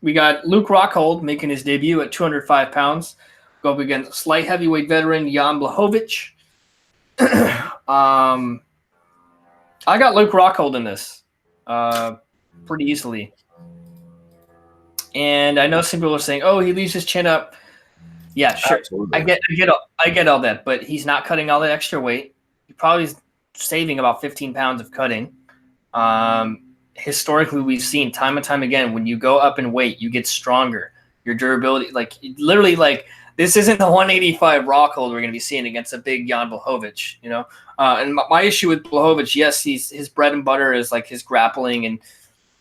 We got Luke Rockhold making his debut at 205 pounds. Go up against light heavyweight veteran Jan Blachowicz. I got Luke Rockhold in this pretty easily. And I know some people are saying, "Oh, he leaves his chin up." Yeah, sure. Absolutely. I get all that, but he's not cutting all that extra weight. He probably is saving about 15 pounds of cutting. Historically, we've seen time and time again, when you go up in weight, you get stronger. Your durability, like literally, like this isn't the 185 Rockhold we're going to be seeing against a big Jan Blachowicz, you know. And my issue with Blachowicz, yes, his bread and butter is like his grappling, and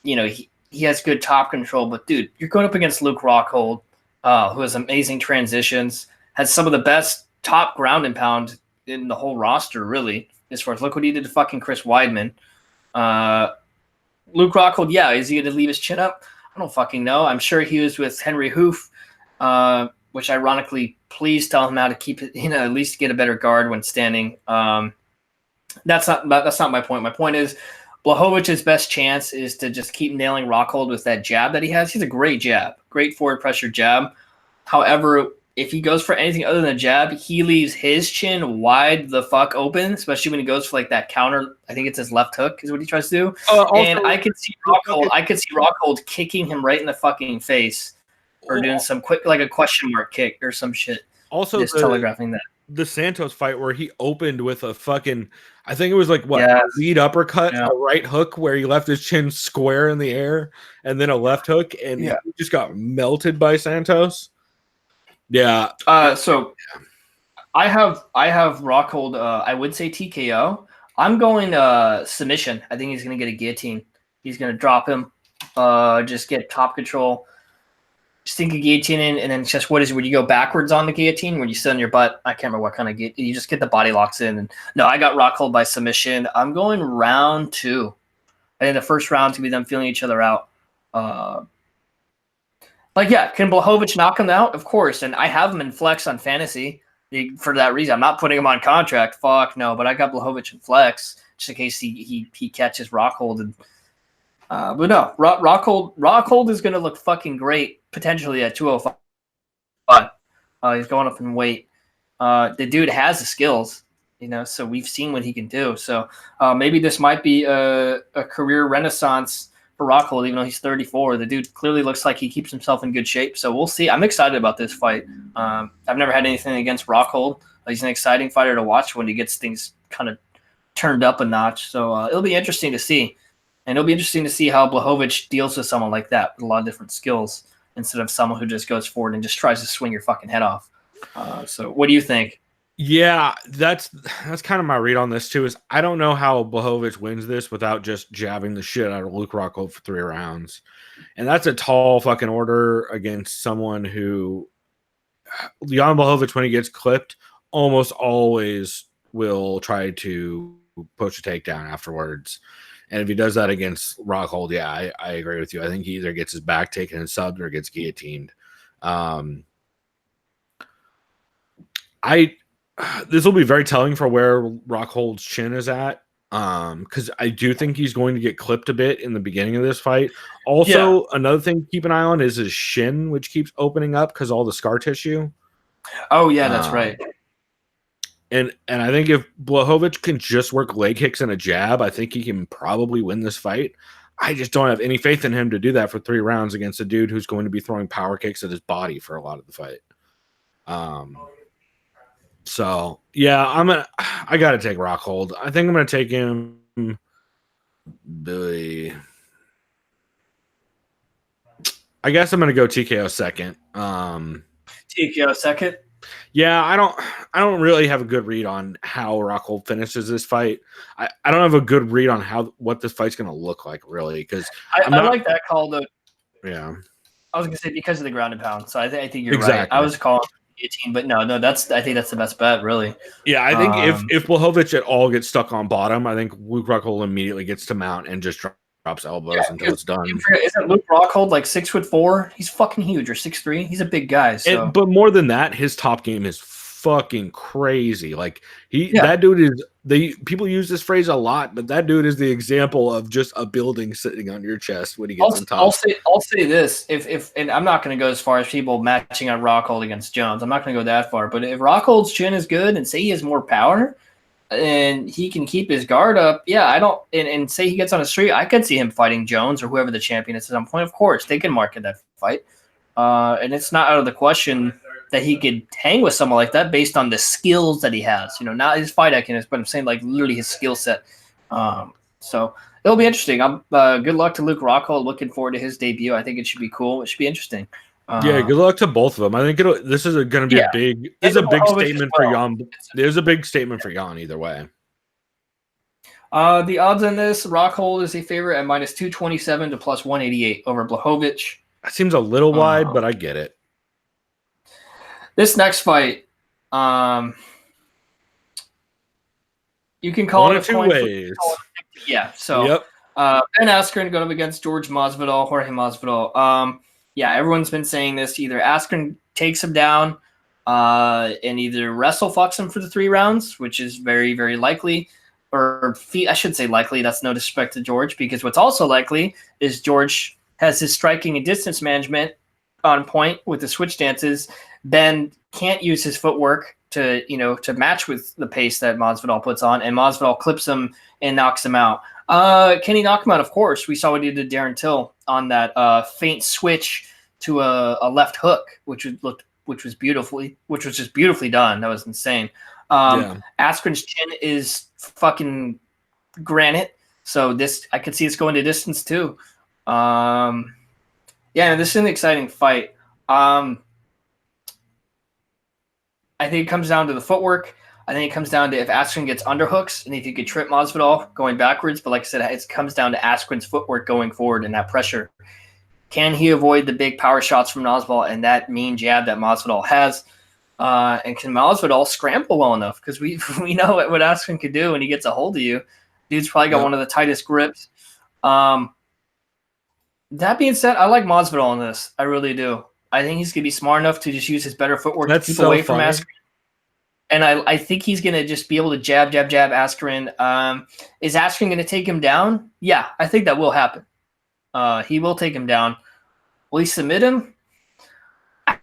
you know he has good top control. But dude, you're going up against Luke Rockhold, who has amazing transitions, has some of the best top ground and pound in the whole roster, really. As far as look what he did to fucking Chris Weidman. Luke Rockhold, yeah, is he going to leave his chin up? I don't fucking know. I'm sure he was with Henry Hoof, which ironically, please tell him how to keep it, at least get a better guard when standing. That's not my point. My point is Blachowicz's best chance is to just keep nailing Rockhold with that jab that he has. He's a great jab, great forward pressure jab. However, if he goes for anything other than a jab, he leaves his chin wide the fuck open, especially when he goes for like that counter. I think it's his left hook is what he tries to do. And I could see Rockhold kicking him right in the fucking face, or doing some quick, like a question mark kick or some shit. Also, just telegraphing that. The Santos fight where he opened with a fucking, I think it was like a lead uppercut, a right hook where he left his chin square in the air, and then a left hook, and he just got melted by Santos. Yeah. So I have Rockhold. I would say TKO. I'm going submission. I think he's going to get a guillotine. He's going to drop him. Just get top control. Just think of guillotining, and then just what is it? When you go backwards on the guillotine, when you sit on your butt, I can't remember what kind of guillotine. You just get the body locks in. And no, I got Rockhold by submission. I'm going round 2. I think the first round's gonna be them feeling each other out. Can Blachowicz knock him out? Of course, and I have him in flex on fantasy for that reason. I'm not putting him on contract. Fuck no, but I got Blachowicz in flex just in case he catches Rockhold. And but no, Rockhold is gonna look fucking great potentially at 205. He's going up in weight. The dude has the skills, so we've seen what he can do. So maybe this might be a career renaissance for Rockhold, even though he's 34. The dude clearly looks like he keeps himself in good shape. So we'll see. I'm excited about this fight. I've never had anything against Rockhold. He's an exciting fighter to watch when he gets things kind of turned up a notch. So it'll be interesting to see. And it'll be interesting to see how Blachowicz deals with someone like that with a lot of different skills instead of someone who just goes forward and just tries to swing your fucking head off. So what do you think? Yeah, that's kind of my read on this too. Is I don't know how Blachowicz wins this without just jabbing the shit out of Luke Rockhold for 3 rounds, and that's a tall fucking order against someone who Jan Blachowicz, when he gets clipped, almost always will try to push a takedown afterwards. And if he does that against Rockhold, I agree with you. I think he either gets his back taken and subbed or gets guillotined. This will be very telling for where Rockhold's chin is at, because I do think he's going to get clipped a bit in the beginning of this fight. Also, another thing to keep an eye on is his shin, which keeps opening up because all the scar tissue. Oh, yeah, that's right. And I think if Blachowicz can just work leg kicks and a jab, I think he can probably win this fight. I just don't have any faith in him to do that for 3 rounds against a dude who's going to be throwing power kicks at his body for a lot of the fight. So yeah, I gotta take Rockhold. I think I'm gonna take him. I guess I'm gonna go TKO second. TKO second. Yeah, I don't really have a good read on how Rockhold finishes this fight. I don't have a good read on what this fight's gonna look like, really, because I like that call though. Yeah, I was gonna say because of the ground and pound. So I think you're right. I was calling guillotine, but no, I think that's the best bet, really. Yeah, I think if Blachowicz at all gets stuck on bottom, I think Luke Rockhold immediately gets to mount and just drops elbows until it's done. Isn't Luke Rockhold like 6'4"? He's fucking huge, or 6'3". He's a big guy. So, but more than that, his top game is fucking crazy. Like that dude is. People use this phrase a lot, but that dude is the example of just a building sitting on your chest when he gets on top. I'll say this: if and I'm not going to go as far as people matching on Rockhold against Jones. I'm not going to go that far. But if Rockhold's chin is good and say he has more power, and he can keep his guard up, and say he gets on a street, I could see him fighting Jones or whoever the champion is at some point. Of course, they can market that fight, and it's not out of the question that he could hang with someone like that based on the skills that he has. Not his fight IQ, but I'm saying like literally his skill set. So it'll be interesting. Good luck to Luke Rockhold. Looking forward to his debut. I think it should be cool. It should be interesting. Good luck to both of them. I think this is going to be a big. It's a big statement for Jan. There's a big statement for Jan either way. The odds on this: Rockhold is a favorite at -227 to +188 over Blachowicz. That seems a little wide, but I get it. This next fight, you can call one it of two ways. Yeah. So Ben Askren going up against Jorge Masvidal. Everyone's been saying this. Either Askren takes him down and either wrestle fucks him for the 3 rounds, which is very, very likely, or I should say likely. That's no disrespect to George, because what's also likely is George has his striking and distance management on point with the switch dances. Ben can't use his footwork to match with the pace that Masvidal puts on, and Masvidal clips him and knocks him out. Can he knock him out? Of course. We saw what he did to Darren Till on that feint switch to a left hook, which was just beautifully done. That was insane. Askren's chin is fucking granite, so I could see this going to distance too. This is an exciting fight. I think it comes down to the footwork. I think it comes down to if Askren gets underhooks and if you could trip Masvidal going backwards. But like I said, it comes down to Askren's footwork going forward and that pressure. Can he avoid the big power shots from Masvidal and that mean jab that Masvidal has? And can Masvidal scramble well enough? Because we know what Askren could do when he gets a hold of you. Dude's probably got one of the tightest grips. That being said, I like Masvidal in this. I really do. I think he's going to be smart enough to just use his better footwork to keep away from Askren. And I think he's going to just be able to jab Askren. Is Askren going to take him down? Yeah, I think that will happen. He will take him down. Will he submit him? I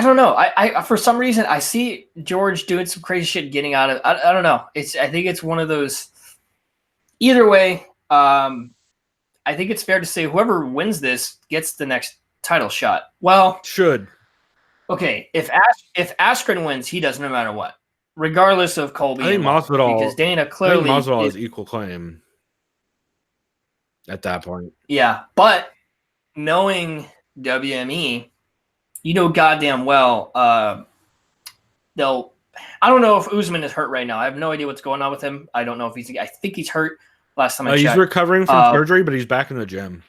don't know. I for some reason, I see George doing some crazy shit getting out of I don't know. I think it's one of those. Either way, I think it's fair to say whoever wins this gets the next title shot. Well, should. Okay, if Askren wins, he does no matter what, regardless of Colby. I think Masvidal, because Dana clearly Masvidal has equal claim at that point. Yeah, but knowing WME, goddamn well they'll. I don't know if Usman is hurt right now. I have no idea what's going on with him. I don't know if I think he's hurt. Last time I checked, he's recovering from surgery, but he's back in the gym.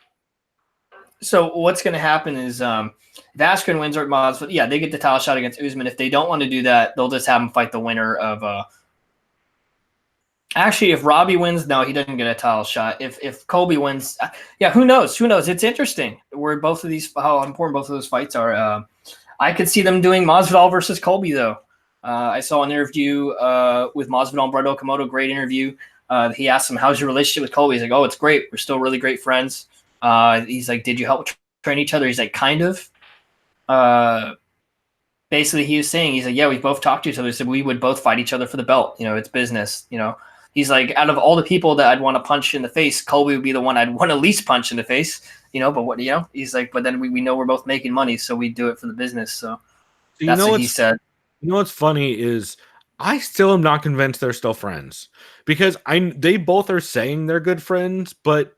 So what's going to happen is if Askren wins or Masvidal, they get the title shot against Usman. If they don't want to do that, they'll just have him fight the winner of. Actually, if Robbie wins, no, he doesn't get a title shot. If Colby wins, who knows? Who knows? It's interesting where both of these, how important both of those fights are. I could see them doing Masvidal versus Colby though. I saw an interview with Masvidal and Brett Okamoto. Great interview. He asked him, "How's your relationship with Colby?" He's like, "Oh, it's great. We're still really great friends." He's like, "Did you help train each other?" He's like, "Kind of." Basically, he was saying, he's like, "Yeah, we both talked to each other. He said we would both fight each other for the belt. It's business. He's like, out of all the people that I'd want to punch in the face, Colby would be the one I'd want to least punch in the face. But what he's like, but then we know we're both making money, so we do it for the business. So that's what he said. You know what's funny is I still am not convinced they're still friends because they both are saying they're good friends, but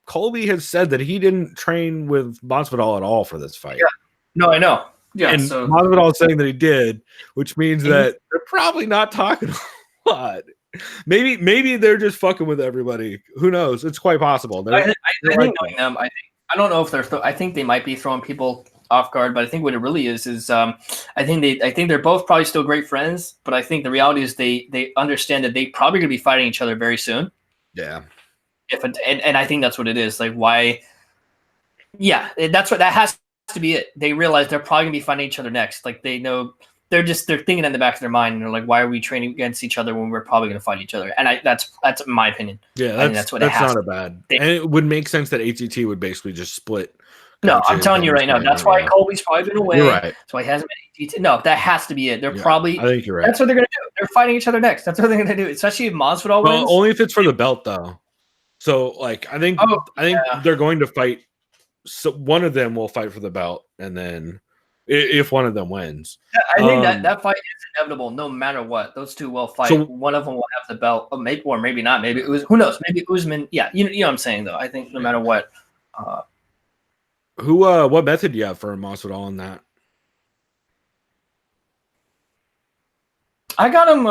Colby has said that he didn't train with Masvidal at all for this fight. Yeah. No, I know. Yeah, and Masvidal is saying that he did, which means that they're probably not talking a lot. Maybe they're just fucking with everybody. Who knows? It's quite possible. I think knowing them, I don't know if they're. I think they might be throwing people off guard, but I think what it really is I think they're both probably still great friends, but I think the reality is they understand that they probably going to be fighting each other very soon. Yeah. And I think that's what it is. Like why? Yeah, that has to be it. They realize they're probably gonna be fighting each other next. Like they know they're thinking in the back of their mind, and they're like, why are we training against each other when we're probably gonna fight each other? And that's my opinion. Yeah, that's not a bad. And it would make sense that ATT would basically just split. No, I'm telling you right now. That's why Colby's probably been away. You're right. That's why he hasn't been ATT. No, that has to be it. They're probably. I think you're right. That's what they're gonna do. They're fighting each other next. That's what they're gonna do. Especially if Masvidal wins. Only if it's for the belt, though. So, like, I think they're going to fight. So one of them will fight for the belt, and then if one of them wins, I think that fight is inevitable, no matter what. Those two will fight. So, one of them will have the belt, or maybe not. Maybe it was. Who knows? Maybe Usman. Yeah, you know what I'm saying though. I think no matter what. What method do you have for Masvidal on that? I got him.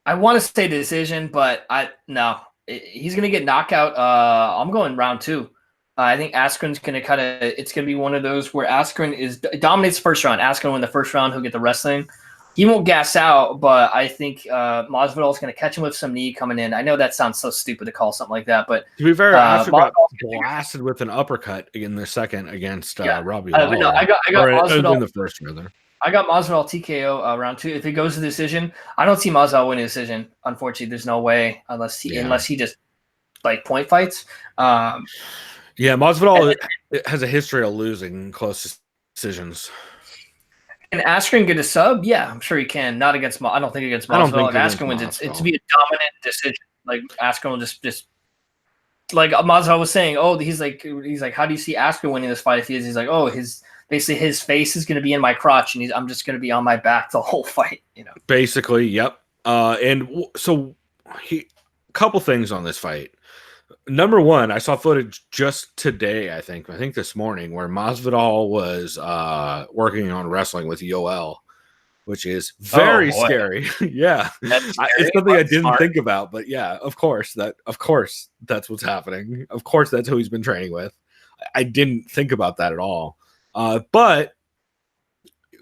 I want to say decision, but no. He's going to get knockout. I'm going round 2. I think Askren's going to it's going to be one of those where Askren dominates the first round. Askren win the first round. He'll get the wrestling. He won't gas out, but I think Masvidal is going to catch him with some knee coming in. I know that sounds so stupid to call something like that, but to be fair, Askren got blasted with an uppercut in the second against Robbie Lawler. No, I got Masvidal in the first, rather. I got Masvidal TKO round 2. If it goes to decision, I don't see Masvidal winning a decision. Unfortunately, there's no way unless he just like point fights. Yeah, Masvidal has a history of losing close decisions. Can Askren get a sub? Yeah, I'm sure he can. Not against I don't think against Masvidal. If Askren wins, it's to be a dominant decision. Like Askren will just like Masvidal was saying. Oh, he's like, how do you see Askren winning this fight? If he's like, oh, basically his face is going to be in my crotch, and I'm just going to be on my back the whole fight. You know. Basically, yep. And so couple things on this fight. Number one, I saw footage just today, I think this morning, where Masvidal was working on wrestling with Yoel, which is very scary. Yeah. Scary. It's something I didn't think about, but yeah, of course that's what's happening. Of course that's who he's been training with. I didn't think about that at all. But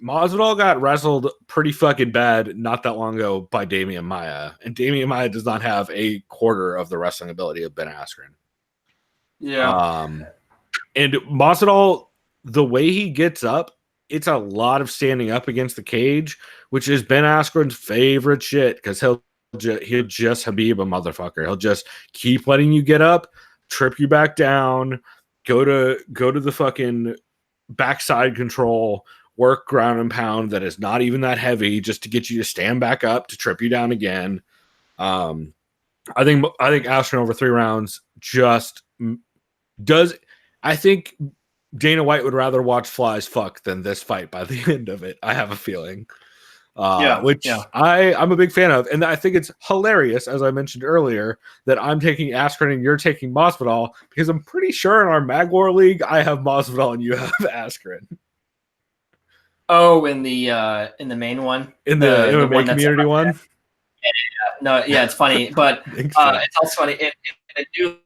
Masvidal got wrestled pretty fucking bad not that long ago by Damian Maia, and Damian Maia does not have a quarter of the wrestling ability of Ben Askren. Yeah. And Masvidal, the way he gets up, it's a lot of standing up against the cage, which is Ben Askren's favorite shit, because he'll just Habib a motherfucker. He'll just keep letting you get up, trip you back down, go to the fucking backside control, work ground and pound that is not even that heavy, just to get you to stand back up, to trip you down again. I think Askren over 3 rounds just does. I think Dana White would rather watch flies fuck than this fight by the end of it. I have a feeling. I'm a big fan of. And I think it's hilarious, as I mentioned earlier, that I'm taking Askren and you're taking Masvidal, because I'm pretty sure in our Magwar League, I have Masvidal and you have Askren. Oh, in the main one? In the MMA community one? Yeah, it's funny. But it's also funny. In the new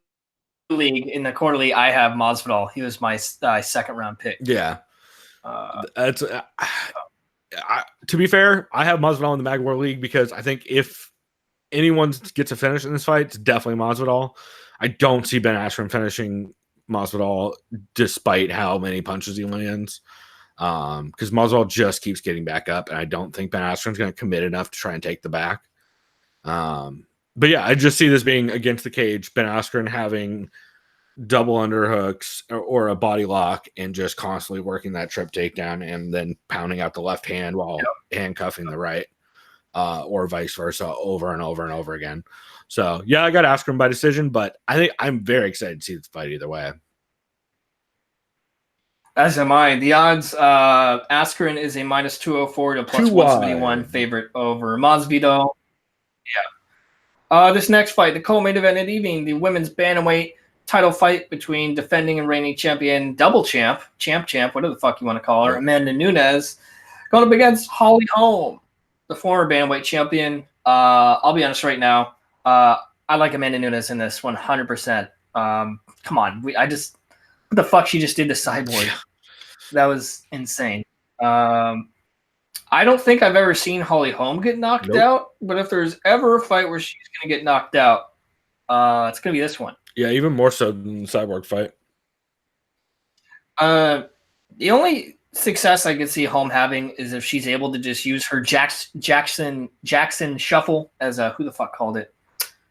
league, in the quarterly, I have Masvidal. He was my second round pick. Yeah. To be fair, I have Masvidal in the Magwar League because I think if anyone gets a finish in this fight, it's definitely Masvidal. I don't see Ben Askren finishing Masvidal despite how many punches he lands. Because Masvidal just keeps getting back up, and I don't think Ben Askren's going to commit enough to try and take the back. But yeah, I just see this being against the cage, Ben Askren having double underhooks or a body lock and just constantly working that trip takedown and then pounding out the left hand while handcuffing the right, or vice versa, over and over and over again. So yeah, I got Askren by decision, but I think I'm very excited to see this fight either way. As am I. The odds, Askren is a -204 to +171 favorite over Masvidal. Yeah. This next fight, the co-main event of the evening, the women's bantamweight title fight between defending and reigning champion, double champ, whatever the fuck you want to call her, Amanda Nunes, going up against Holly Holm, the former bantamweight champion. I'll be honest right now. I like Amanda Nunes in this 100%. Come on. the fuck she just did to Cyborg. That was insane. I don't think I've ever seen Holly Holm get knocked out, but if there's ever a fight where she's going to get knocked out, it's going to be this one. Yeah, even more so than the Cyborg fight. The only success I could see Holm having is if she's able to just use her Jackson shuffle as a, who the fuck called it?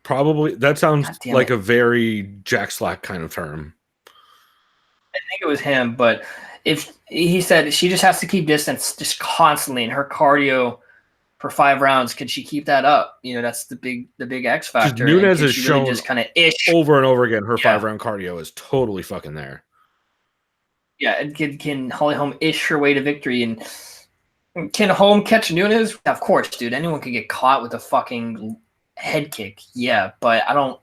Probably. That sounds like a very Jack Slack kind of term. I think it was him, but if he said she just has to keep distance just constantly, and her cardio for 5 rounds, could she keep that up? You know, that's the big X factor. Nunes has shown just kind of ish over and over again her 5-round cardio is totally fucking there. Yeah, and can Holly Holm ish her way to victory? And can Holm catch Nunes? Of course, dude. Anyone could get caught with a fucking head kick. Yeah, but I don't.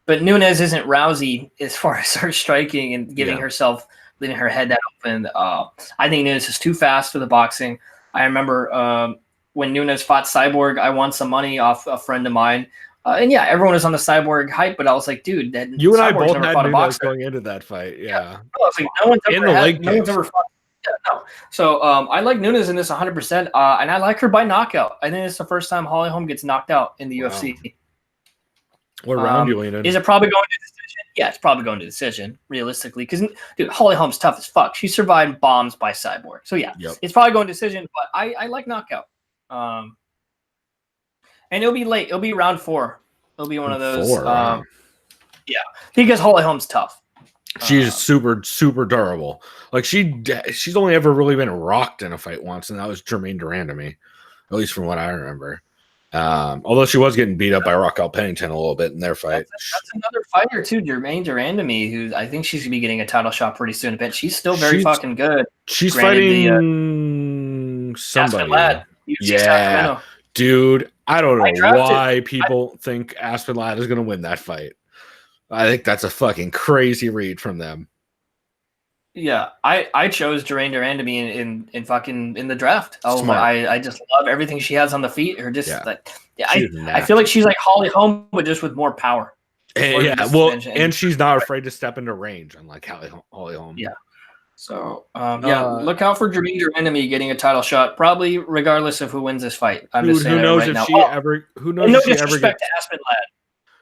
But Nunes isn't Rousey as far as her striking and giving herself, leaving her head that open. I think Nunes is too fast for the boxing. I remember when Nunes fought Cyborg, I won some money off a friend of mine. And yeah, everyone was on the Cyborg hype, but I was like, dude, that you and Cyborg's I both never had fought a Nunes boxer going into that fight. Yeah. I was like, no one's ever fought. Yeah, no. So I like Nunes in this 100%, and I like her by knockout. I think it's the first time Holly Holm gets knocked out in the UFC. What round you leaning? Is it probably going to decision? Yeah, it's probably going to decision, realistically. Because, dude, Holly Holm's tough as fuck. She survived bombs by Cyborg. So, yeah, it's probably going to decision, but I like knockout. And it'll be late. It'll be round 4. It'll be one of those. Yeah, because Holly Holm's tough. She's super, super durable. Like, she's only ever really been rocked in a fight once, and that was Jermaine Duran to me, at least from what I remember. Although she was getting beat up by Raquel Pennington a little bit in their fight. That's another fighter too, Jermaine Duran to me, who I think she's gonna be getting a title shot pretty soon. But she's still very fucking good. She's fighting somebody. Yeah, dude. I don't know why people think Aspen Ladd is gonna win that fight. I think that's a fucking crazy read from them. Yeah, I chose Jermaine Duran to be in the draft. I just love everything she has on the feet. Her just I feel like she's like Holly Holm, but just with more power. And she's not afraid to step into range, unlike Holly Holm. Yeah. So look out for Jermaine Duran to me getting a title shot, probably regardless of who wins this fight. I'm just saying who knows if she ever gets Aspen Ladd.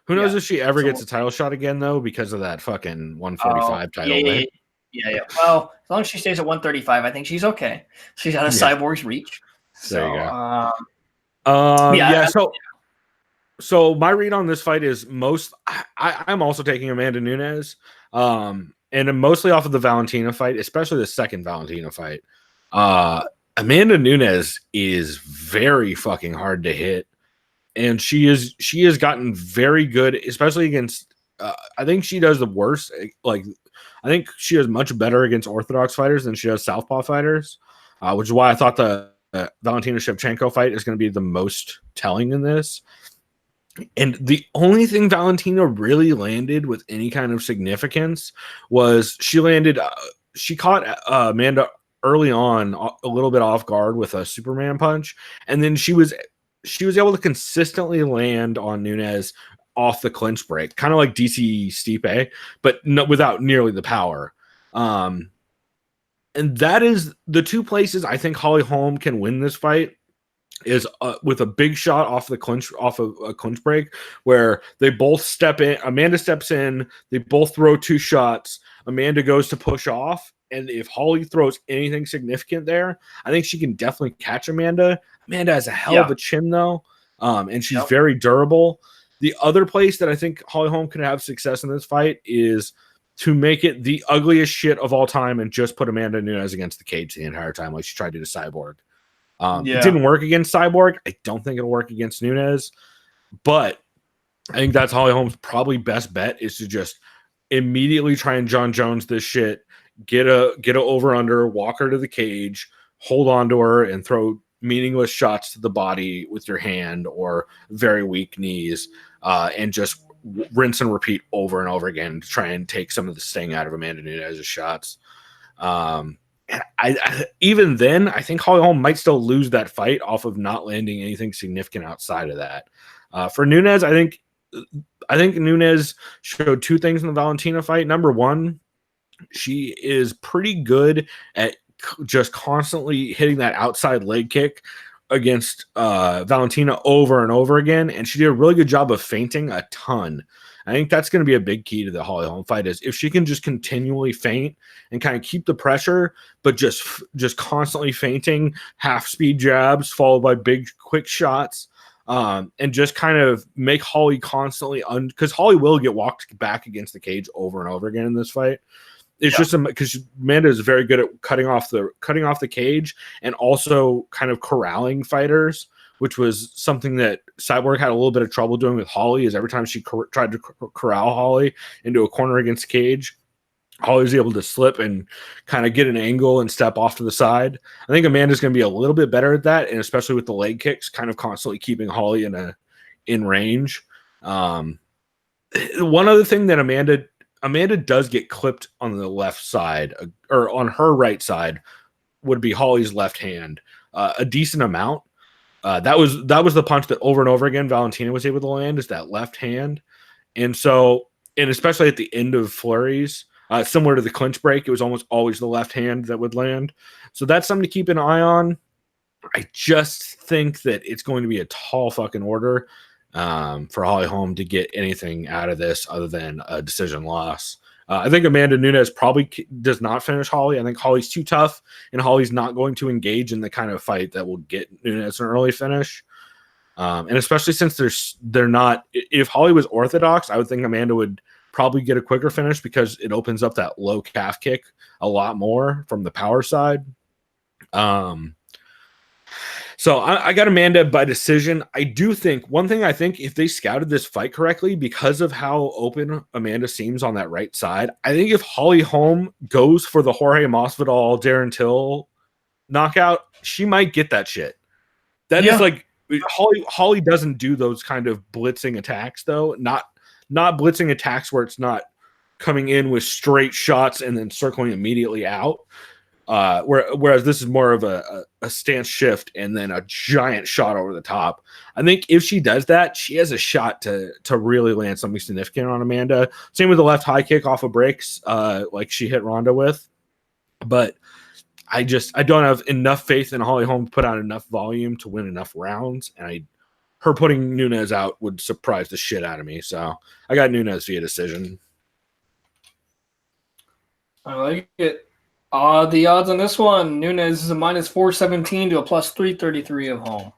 Who knows if she ever gets a title shot again though, because of that fucking 145 title. Yeah. Well, as long as she stays at 135, I think she's okay. She's out of Cyborg's reach. There you go. So my read on this fight is I'm also taking Amanda Nunes, and mostly off of the Valentina fight, especially the second Valentina fight. Amanda Nunes is very fucking hard to hit, and she has gotten very good, especially against. I think she does the worst. I think she does much better against Orthodox fighters than she does Southpaw fighters, which is why I thought the Valentina Shevchenko fight is going to be the most telling in this. And the only thing Valentina really landed with any kind of significance was she caught Amanda early on a little bit off guard with a Superman punch, and then she was able to consistently land on Nunes off the clinch break, kind of like DC Stipe, but without nearly the power. And that is the two places I think Holly Holm can win this fight is with a big shot off of a clinch break, where they both step in. Amanda steps in, they both throw 2 shots. Amanda goes to push off, and if Holly throws anything significant there, I think she can definitely catch Amanda. Amanda has a hell of a chin though, and she's very durable. The other place that I think Holly Holm can have success in this fight is to make it the ugliest shit of all time and just put Amanda Nunes against the cage the entire time, like she tried to do Cyborg. It didn't work against Cyborg. I don't think it'll work against Nunes, but I think that's Holly Holm's probably best bet, is to just immediately try and Jon Jones this shit, get a over under, walk her to the cage, hold on to her, and throw meaningless shots to the body with your hand or very weak knees, and just rinse and repeat over and over again to try and take some of the sting out of Amanda Nunes' shots. And I even then, I think Holly Holm might still lose that fight off of not landing anything significant outside of that. For Nunes, I think Nunes showed 2 things in the Valentina fight. Number one, She is pretty good at just constantly hitting that outside leg kick against Valentina over and over again, and she did a really good job of feinting a ton. I think that's going to be a big key to the Holly Holm fight, is if she can just continually feint and kind of keep the pressure, but just constantly feinting, half speed jabs followed by big quick shots, and just kind of make Holly constantly because Holly will get walked back against the cage over and over again in this fight. It's just because Amanda is very good at cutting off the cage and also kind of corralling fighters, which was something that Cyborg had a little bit of trouble doing with Holly. Is every time she tried to corral Holly into a corner against the cage, Holly was able to slip and kind of get an angle and step off to the side. I think Amanda's going to be a little bit better at that, and especially with the leg kicks, kind of constantly keeping Holly in range. One other thing that Amanda does get clipped on the left side, or on her right side would be Holly's left hand, a decent amount. That was the punch that over and over again Valentina was able to land, is that left hand. And especially at the end of flurries, similar to the clinch break, it was almost always the left hand that would land. So that's something to keep an eye on. I just think that it's going to be a tall fucking order for Holly Holm to get anything out of this other than a decision loss. I think Amanda Nunes probably does not finish Holly. I think Holly's too tough, and Holly's not going to engage in the kind of fight that will get Nunes an early finish. And especially since they're not. If Holly was orthodox, I would think Amanda would probably get a quicker finish because it opens up that low calf kick a lot more from the power side. So I got Amanda by decision. I do think if they scouted this fight correctly, because of how open Amanda seems on that right side, I think if Holly Holm goes for the Jorge Masvidal, Darren Till knockout, she might get that shit. That is like Holly doesn't do those kind of blitzing attacks though. Not blitzing attacks where it's not coming in with straight shots and then circling immediately out. Whereas this is more of a stance shift and then a giant shot over the top. I think if she does that, she has a shot to really land something significant on Amanda. Same with the left high kick off of breaks, like she hit Ronda with. But I don't have enough faith in Holly Holm to put out enough volume to win enough rounds. And her putting Nunes out would surprise the shit out of me. So I got Nunes via decision. I like it. The odds on this one, Nunes is a minus 417 to a plus 333 of Holm.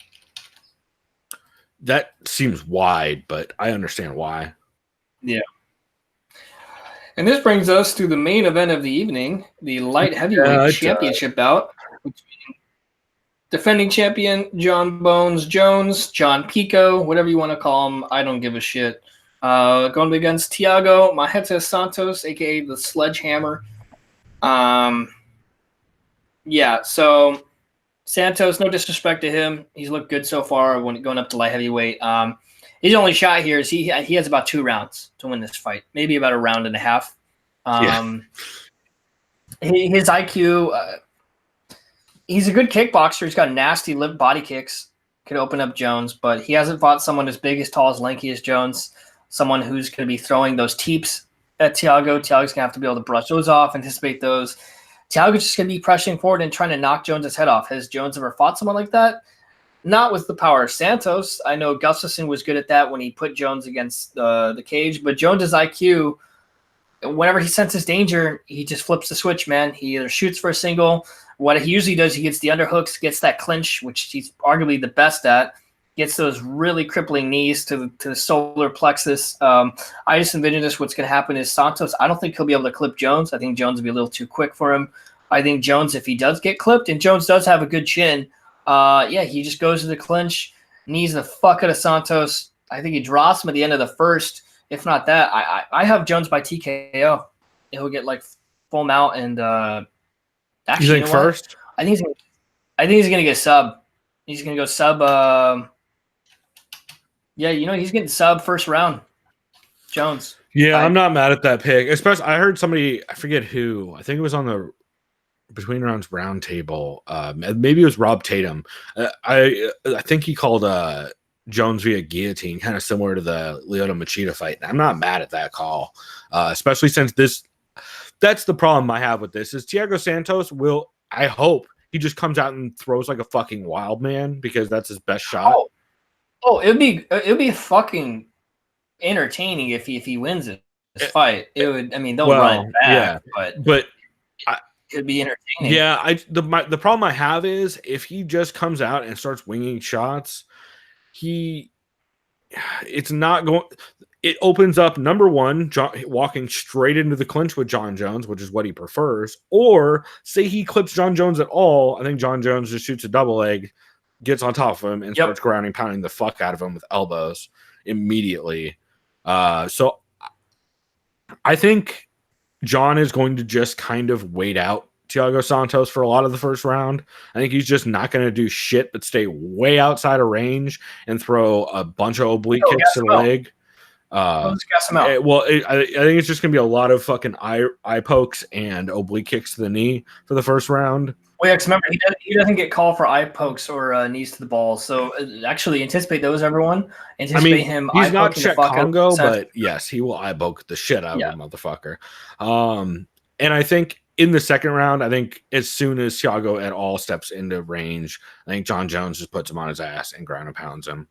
That seems wide, but I understand why. Yeah. And this brings us to the main event of the evening, the light heavyweight championship bout. Defending champion Jon Jones, John Pico, whatever you want to call him. I don't give a shit. Going against Thiago Santos, a.k.a. the Sledgehammer. So Santos, no disrespect to him, he's looked good so far when going up to light heavyweight. His only shot here is he has about 2 rounds to win this fight, maybe about a round and a half. His IQ, he's a good kickboxer. He's got nasty lip body kicks, could open up Jones, but he hasn't fought someone as big, as tall, as lanky as Jones, someone who's going to be throwing those teeps at Thiago. Thiago's going to have to be able to brush those off, anticipate those. Thiago's just going to be pressing forward and trying to knock Jones' head off. Has Jones ever fought someone like that? Not with the power of Santos. I know Gustafsson was good at that when he put Jones against the cage, but Jones' IQ, whenever he senses danger, he just flips the switch, man. He either shoots for a single. What he usually does, he gets the underhooks, gets that clinch, which he's arguably the best at, gets those really crippling knees to the solar plexus. I just envision this. What's going to happen is Santos, I don't think he'll be able to clip Jones. I think Jones will be a little too quick for him. I think Jones, if he does get clipped, and Jones does have a good chin, he just goes to the clinch, knees the fuck out of Santos. I think he drops him at the end of the first. If not that, I have Jones by TKO. He'll get like full mount and actually, you think first? I think he's gonna get sub. He's gonna go sub. He's getting sub first round. Jones. Yeah, I'm not mad at that pick. Especially, I heard somebody, I forget who. I think it was on the Between Rounds round table. Maybe it was Rob Tatum. I think he called Jones via guillotine, kind of similar to the Lyoto Machida fight. I'm not mad at that call, especially since that's the problem I have with this is Thiago Santos will, I hope he just comes out and throws like a fucking wild man because that's his best shot. It'd be fucking entertaining if he wins this fight. It would. I mean, they'll run it back, but it'd be entertaining. Yeah, the problem I have is if he just comes out and starts winging shots, it's not going. It opens up number one, walking straight into the clinch with Jon Jones, which is what he prefers. Or say he clips Jon Jones at all, I think Jon Jones just shoots a double leg, gets on top of him, and starts grounding, pounding the fuck out of him with elbows immediately. So I think Jon is going to just kind of wait out Thiago Santos for a lot of the first round. I think he's just not going to do shit but stay way outside of range and throw a bunch of oblique kicks to the leg. I think it's just going to be a lot of fucking eye pokes and oblique kicks to the knee for the first round. Well, yeah, because remember, he doesn't get called for eye pokes or knees to the balls. So actually, anticipate those, everyone. Anticipate him. He's not Czech Congo, but yes, he will eye poke the shit out of a motherfucker. And I think in the second round, I think as soon as Thiago at all steps into range, I think Jon Jones just puts him on his ass and ground and pounds him.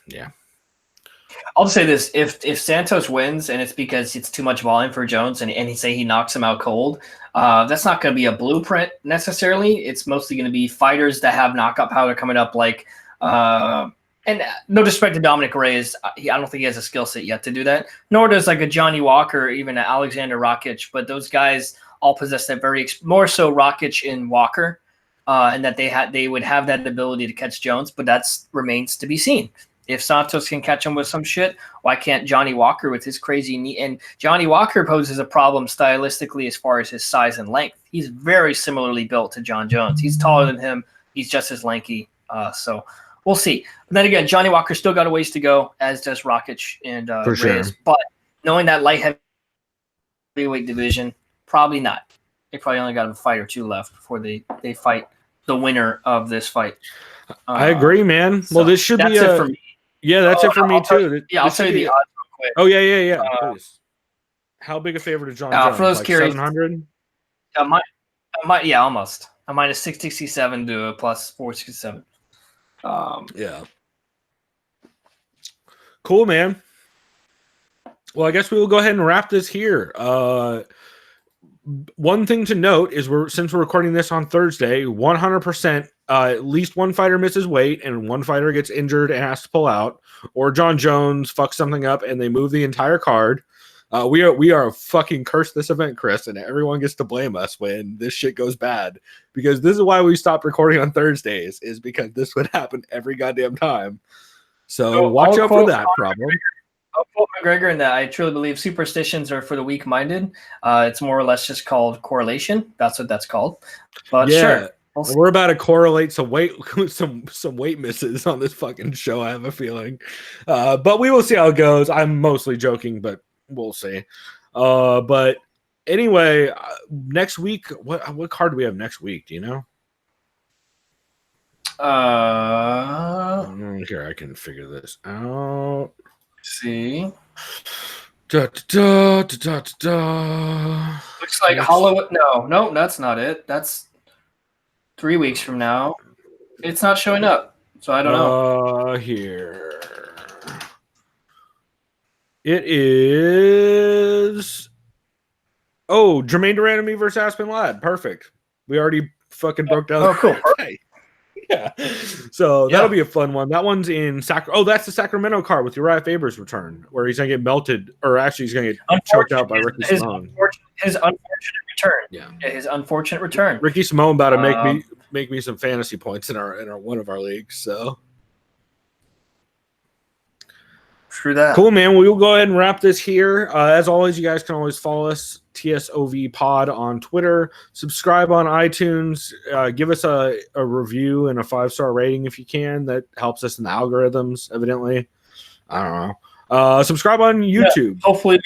Yeah. I'll just say this: if Santos wins and it's because it's too much volume for Jones and he knocks him out cold, that's not going to be a blueprint necessarily. It's mostly going to be fighters that have knockout powder coming up. Like, and no disrespect to Dominic Reyes, I don't think he has a skill set yet to do that. Nor does like a Johnny Walker, or even an Alexander Rakic. But those guys all possess that more so Rakic and Walker, and that they would have that ability to catch Jones. But that remains to be seen. If Santos can catch him with some shit, why can't Johnny Walker with his crazy knee? And Johnny Walker poses a problem stylistically as far as his size and length. He's very similarly built to Jon Jones. He's taller than him. He's just as lanky. So we'll see. But then again, Johnny Walker still got a ways to go, as does Rakic and Reyes. Sure. But knowing that light heavyweight division, probably not. They probably only got a fight or two left before they fight the winner of this fight. I agree, man. So this should be it for me. Yeah, that's it for me too. I'll tell you the odds real quick. Oh yeah. How big a favorite is Jon Jones? For those curious, 700? Almost. A minus 667 to a plus 467. Yeah. Cool, man. Well, I guess we will go ahead and wrap this here. One thing to note is since we're recording this on Thursday, 100%. At least one fighter misses weight and one fighter gets injured and has to pull out, or Jon Jones fucks something up and they move the entire card. We are fucking cursed this event, Chris, and everyone gets to blame us when this shit goes bad, because this is why we stopped recording on Thursdays, is because this would happen every goddamn time. So watch out for that problem. I'll quote McGregor in that I truly believe superstitions are for the weak-minded. It's more or less just called correlation. That's what that's called. But sure. We're about to correlate some weight misses on this fucking show, I have a feeling. But we will see how it goes. I'm mostly joking, but we'll see. But anyway, next week, what card do we have next week? Do you know? Here, I can figure this out. See. Looks like Hollow. No, that's not it. That's 3 weeks from now. It's not showing up, so I don't know. Here. It is. Oh, Jermaine Durand versus Aspen Ladd. Perfect. We already fucking broke down. Oh, cool. Yeah. So that'll be a fun one. That one's in Oh, that's the Sacramento card with Uriah Faber's return, where he's gonna get melted, or actually he's gonna get choked out by Ricky Simone. His unfortunate return. Yeah, his unfortunate return. Ricky Simone about to make me some fantasy points in our one of our leagues. So true that. Cool, man. We will go ahead and wrap this here. As always, you guys can always follow us, TSOV Pod, on Twitter. Subscribe on iTunes. Give us a review and a 5-star rating if you can. That helps us in the algorithms, evidently. I don't know. Subscribe on YouTube. Yeah, hopefully.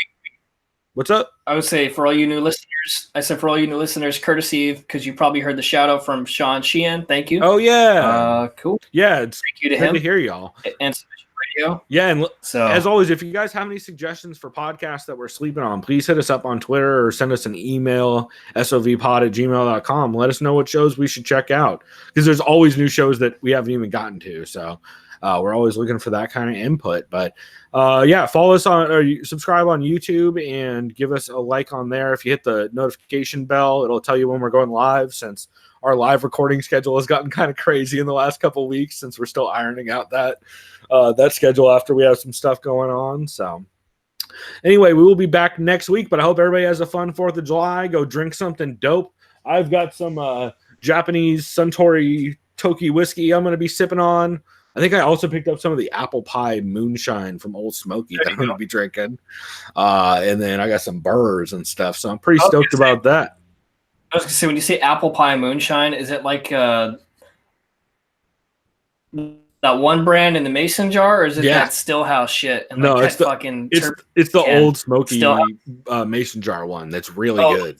What's up? I would say for all you new listeners, courtesy, because you probably heard the shout out from Sean Sheehan. Thank you. Oh, yeah. Cool. Yeah. Thank you to him. Good to hear y'all. And video. Yeah, and So as always, if you guys have any suggestions for podcasts that we're sleeping on, please hit us up on Twitter or send us an email, sovpod@gmail.com. Let us know what shows we should check out, because there's always new shows that we haven't even gotten to. So we're always looking for that kind of input. But yeah, follow us on or subscribe on YouTube and give us a like on there. If you hit the notification bell, it'll tell you when we're going live, since our live recording schedule has gotten kind of crazy in the last couple of weeks, since we're still ironing out that schedule after we have some stuff going on. So anyway, we will be back next week, but I hope everybody has a fun 4th of July. Go drink something dope. I've got some Japanese Suntory Toki whiskey I'm going to be sipping on. I think I also picked up some of the apple pie moonshine from Old Smoky that I'm going to be drinking. And then I got some burrs and stuff, so I'm pretty stoked about that. I was going to say, when you say apple pie moonshine, is it like that one brand in the mason jar, or is it that Stillhouse shit? And no, like it's the Old Smoky mason jar one that's really good. Okay.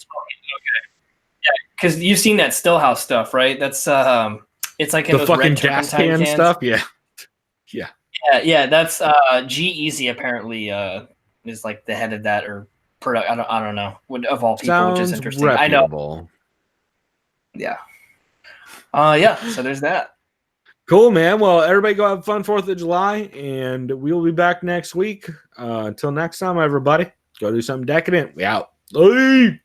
Yeah, because you've seen that Stillhouse stuff, right? That's it's like in the those fucking red gas turpentine can cans. stuff. Yeah. That's G Easy apparently is like the head of that or product. I don't know of all people, which is interesting. Reputable. I know. Yeah. So there's that. Cool, man. Well, everybody go have fun 4th of July, and we'll be back next week. Until next time, everybody, go do something decadent. We out. Hey!